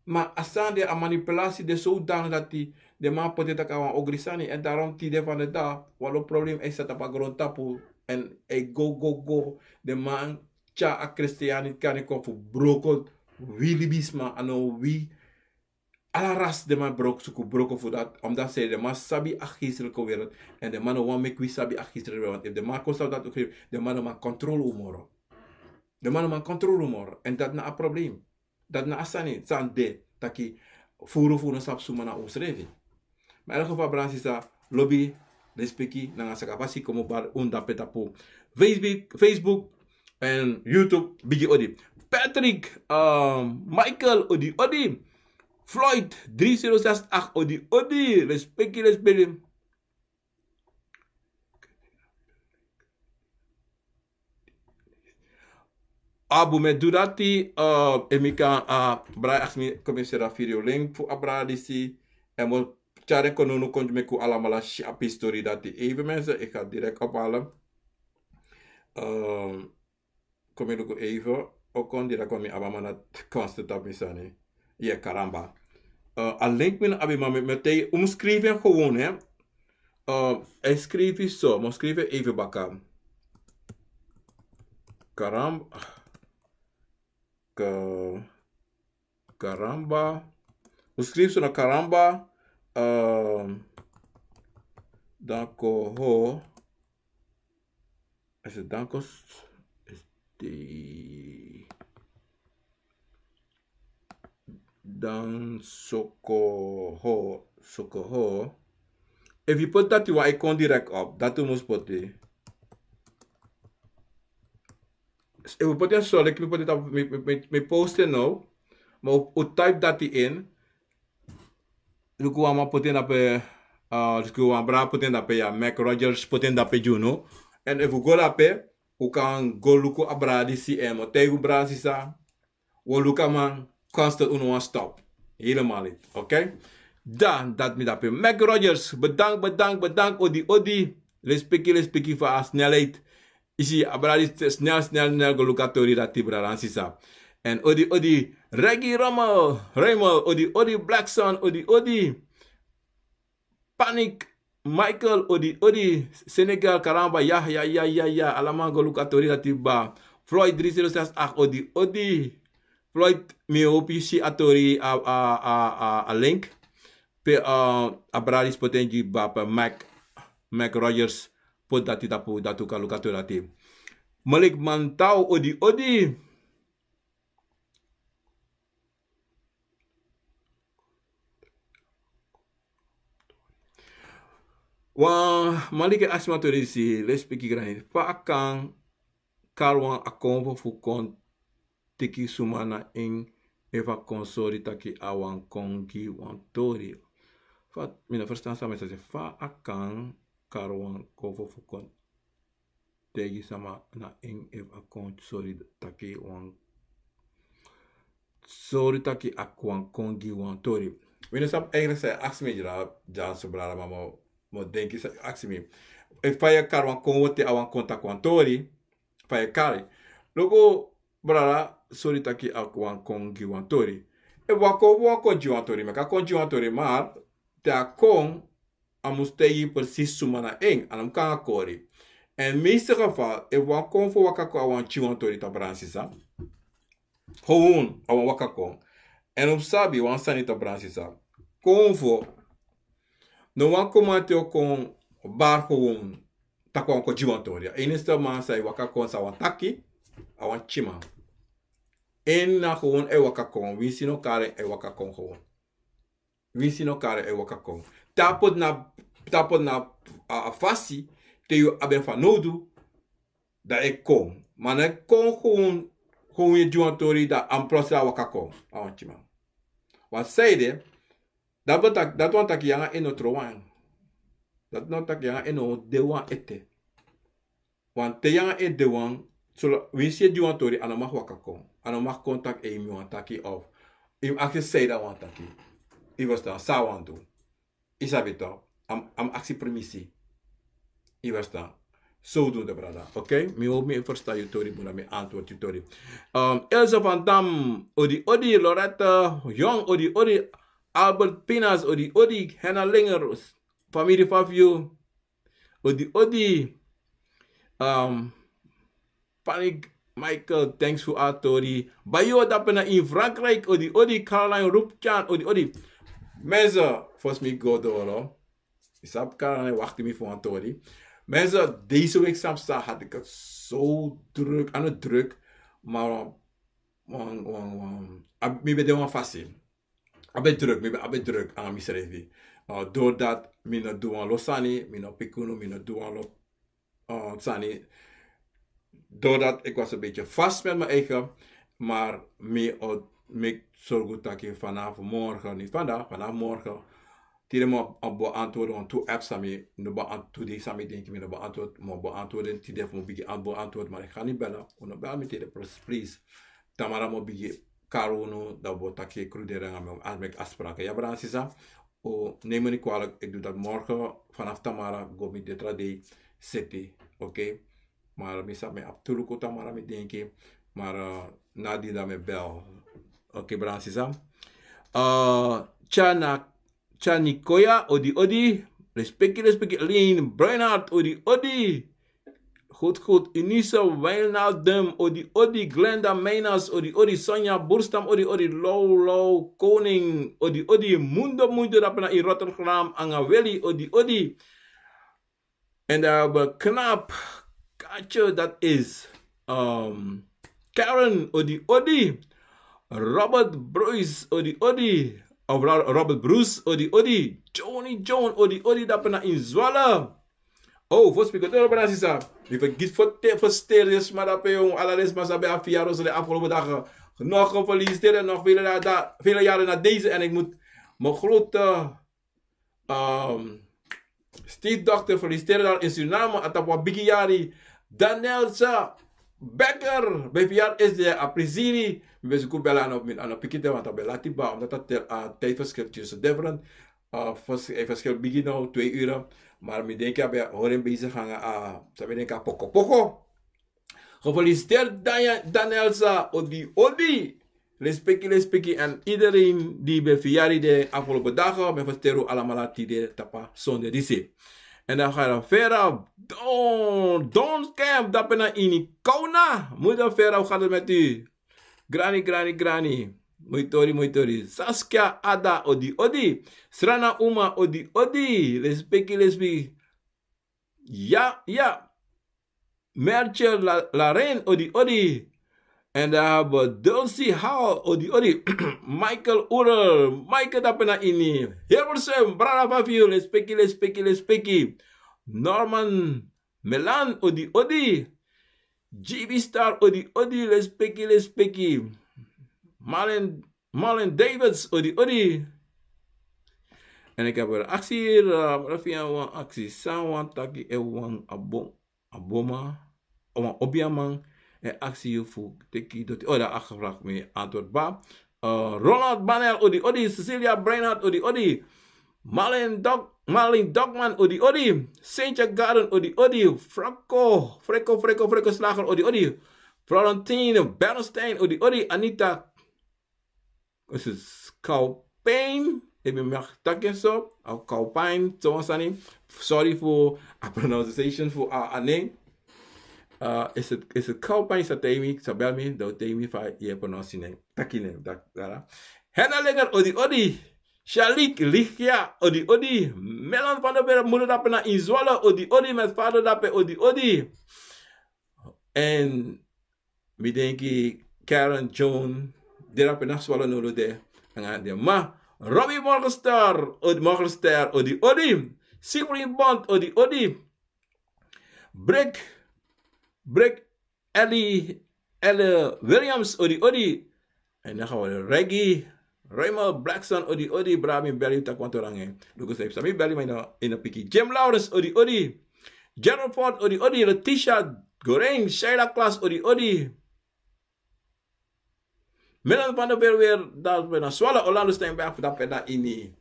Maar asande a manipulatie de zodanig dat die de man potet dat aan ogrisani en daarom die de van de dag wat het probleem is dat op a grond tapu en go de man cha a christianit kan ik voor brokot willy bisma ano wie alla ras de man broko voor dat omdat ze de man sabi a geestelijke wereld en de man wan make we sabi a geestelijke wereld if de man kost dat ook de man controle moro de man controle moro en dat na a probleem dat na asani san de taki furu sap suma na usrevi maar in ieder geval bransi sa lobby respecti na sa kapasi como bar unda petapo Facebook en YouTube bigi odi Patrick Michael odi Floyd 3068 odi respecti Abu me durati emika brai asmi commissaire video link fu abra disi en mo chare kono kon me ku alamala shapi story dati even mensen ik ga direct ophalen kom je ook even ook kon direct kom je abamana constant op misani ja caramba a link min abima met omschrijven gewoon hè hij schreef zo maar schrijven even bakam caramba caramba. Escreve isso na caramba. Danko ho. Is het dankos? Dan soko ho. If you put that you icon direct up, that you must put it. Ik put it so, like me put it up, me post it now. Maar u type dat in. Ik wil maar put it up, ik wil maar put it up ja, Mac Rogers put it up Juno. En if you go up, u kan go look abra di CM, o tegen bra sisa. We look man constant one stop. Helemaal niet, oké? Dan dat me dat Mac Rogers, bedankt odi. Respectie voor haar snelheid. Isi abradi snel golukatori dati braran sisa. En odi Reggie Raymond, odi Blackson, odi Panic Michael, odi Senegal karamba ya alaman golukatori dati ba. Floyd 3068 odi Floyd mi opishi atori a link pe abradi potenji ba pa Mac Rogers pot dati datu kalukato dati. Malik mantau odi. Wa Malik asmato disi lespiki grani. Pa akang karwan AKomfo fu kon tiki sumana in eva konsori taki awan kongi wan tori. Fa mina verstaan sa mense fa akang karwan AKomfo fu kon tegi sama na in eva kon sorry taki wan sorry taki akwan kongi wan tori. Wina sap eigenlijk zei aksme ja sobrara mama mo denki aksme. If fire karwan kon te awan kontak wan tori fire kari. Logo brara sorry taki akwan kongi wan tori. E wako jiwan tori meka kon jiwan tori maar te akon amustei precies sumana eng anam kan akori En meeste geval, if we komen voor wakako awan chiwantori ta bransisa. Gewoon awan wakako. En op sabi, wan sani ta bransisa. Konfo. No wan komate kon bar gewoon. Takwan ko chiwantori. Eneste man say wakako sa wan taki. Awan chima. En na gewoon wakako. Wisi no kare wakako gewoon. Wisi no kare wakako. Tapot na fasi. Te je aben van nodu, dat ik kom. Maar ik kom gewoon je juantori dat aan proces waka kom. Awantje man. Wat zei je? Dat want ik janga in het wang. Dat want ik janga in het de wang ete. Want te janga in de wang, zo wist je juantori aan mag waka kom. Aan mag contact e mi want taki of. Im akje zei dat want taki. I was dan sa want doen. Isabito. Am actie permissie. Je was dan. Zodoende, brada. Oké? Mi hoop me verstaan je tori, boena me antwoord je tori. Elsa van Dam, odi, Loretta, Jong, odi, Albert Pinas, odi, Henna Linger, familie Fabio, odi, Panic, Michael, thanks voor Atori. Bayo, dat ben in Frankrijk, odi, Caroline Roepchan, odi. Mensen, volgens mij go door, hoor. Ik snap Caroline, wacht me voor Atori. Mensen, deze week samsta had ik het zo druk, aan het druk, maar ik ben gewoon vast. Ik ben druk aan mijn schrijven. Doordat ik niet doe losani, ik niet pikuno, ik niet doe sani. Doordat ik was een beetje vast met mijn eigen, maar ik zorg dat ik vanaf morgen, niet vandaag, vanaf morgen, tire mo abo antwoorden on two apps sami no ba antwoorden sami denk ik no ba antwoorden tide mo bigi abo antwoord maar ik ga niet bellen no bel me tide please tamara mo bigi karuno da bo takje krudere ngam als met afspraken ja bransisa o neem me niet kwalijk ik doe dat morgen vanaf tamara go met de trade city oké maar misa me aptuluko tamara me denk ik maar na die da me bel oké bransisa Chanikoya, odi, respectie, Lien, Breinhard, odi, goed, Unisa, Wijnaldum, odi, Glenda, Meinas, odi, Sonja, Boerstam, odi, Low, Koning, odi, Mundo, dat in Rotterdam, Angaweli, odi, en daar hebben we knap, Katje, dat is, Karen, odi, Robert Bruce, odi, of Robert Bruce, odi, Johnny John, odi, dat ben in Zwolle. Oh, voor spreken door Bransisa. Die vergiet voor sterren, maar dat ben je alles maar zo bij afjaros de afgelopen dagen. Nog gefeliciteerd en nog vele jaren na deze. En ik moet mijn grote stiefdochter feliciteren daar in Suriname. Atapwa Bigiari, Danielsa Becker. Bij verjaar is de appreciëring. We zijn bellen aan op piketen, want dat belati ba omdat dat tijdverschil tussen different verschil begin nou 2 uur, maar ik denk dat horen bezig gaan we denken poko. Gefeliciteerd Danielsa, odi. Respectie en iedereen die bij verjaardag de afgelopen dagen met versterren allemaal die tapa zonder die zee. En dan ga je verder. Don't camp, dat ben je in Kauna. Moeder verder, hoe gaat het met u? Granny. Moitori. Saskia Ada, odi. Srana Uma, odi. Respectie. Ja. Merche Laren, odi. En dan hebben we Dulcie Hall, odi. Michael Urer. Michael, dat ben je in Hilversum. Brada Fafio, respectie. Norman Melan, odi. GB Star, odi, respectie. Marlon Davids, odi. En ik heb er actie hier, actie. Sawan taki ewan aboma, obiaman. En actie voor teki doti. Oh, daar gevraagd me antwoord ba. Ronald Banel, odi. Cecilia Breinhard, odi. Marlene Dogman, odi. Saintja Garden, odi. Franco Slager, odi. Florentine Bernstein, odi. Anita, is het Kaupijn? Ik ben mag takken zo. Kaupijn, zo was dat niet. Sorry voor a pronunciation voor Anne. is het koudpijn sa temi, sa belmi, do temi fa je pronunciering. Taki ne, dara. Henalinger odi. Shalik, lichja, odi. Melan van de wereld moeder dape na inzwallen, odi. Met vader dape, odi. En, mi denki, Karen, Joan, die dape na zwallen nolo de. En ma, Robbie Morgenster, odi. Siegfried Bond, odi. Brick, Ellie Williams, odi. En dan gaan we reggae. Raymond Blackson, odi. Brami belly tak wantorange. Lucas heeft sami belly maar in een piki. Jim Lawrence, odi. Gerald Ford, odi. Letitia Goreng, Sheila Klaas, odi. Milan van der Weer weer dat we naar Zwolle, Orlando Steenberg, dat we daar in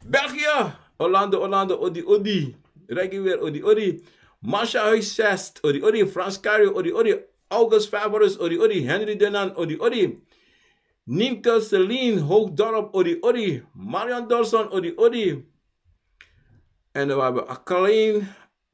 België. Orlando, odi. Reggae weer, odi. Masha Huisest, odi. Frans Cario, odi. August Favorus, odi. Henry Denan, odi. Nienke Celine Hoogdorp, odi. Marion Dorson, odi. En we hebben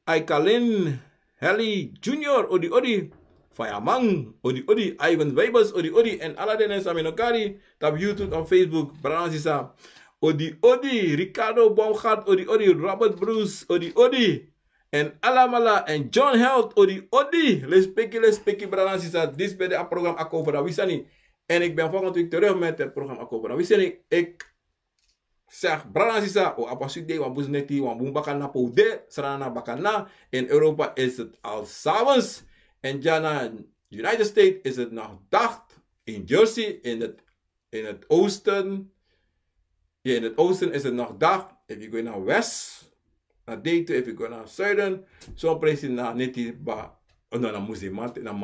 Aikalin Helly Junior, odi. Fayamang, odi. Ivan Weibers, odi. En Aladdin Saminokari, op YouTube, op Facebook, Bransisa, odi. Ricardo Baumgart, odi. Robert Bruce, odi. En Alamala en John Held, odi. Let's speaky, Bransisa. Dit is het programma AKomfo Wisani. En ik ben volgende week terug met het programma AKomfo Wisani. Ik zeg, Bransisa, o apasude, wambusneti, wambumbakana poude, sarana bakana. In Europa is het al s'avonds. En Jana, United States is het nog dag. In Jersey, in het oosten. Ja, in het oosten is het nog dag. If you go naar west, naar Dayton, if you go naar zuiden. Zo'n precies naar neti ba. Naar muziek, naar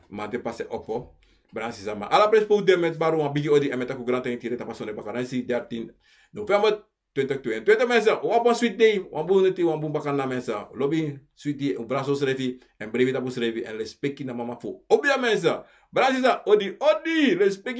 mante passe op. Bransisa, maar alle pres poude met baru een bigi odi en met een grante in tireta pasone bakaransi 13 november 2022 mensen. Wapon sweet day, wambun bakana mensen. Lobby sweet day, un brazo srevi en brevi tabu srevi en les peki na mama fu. Obia mensen. Bransisa, odi, les peki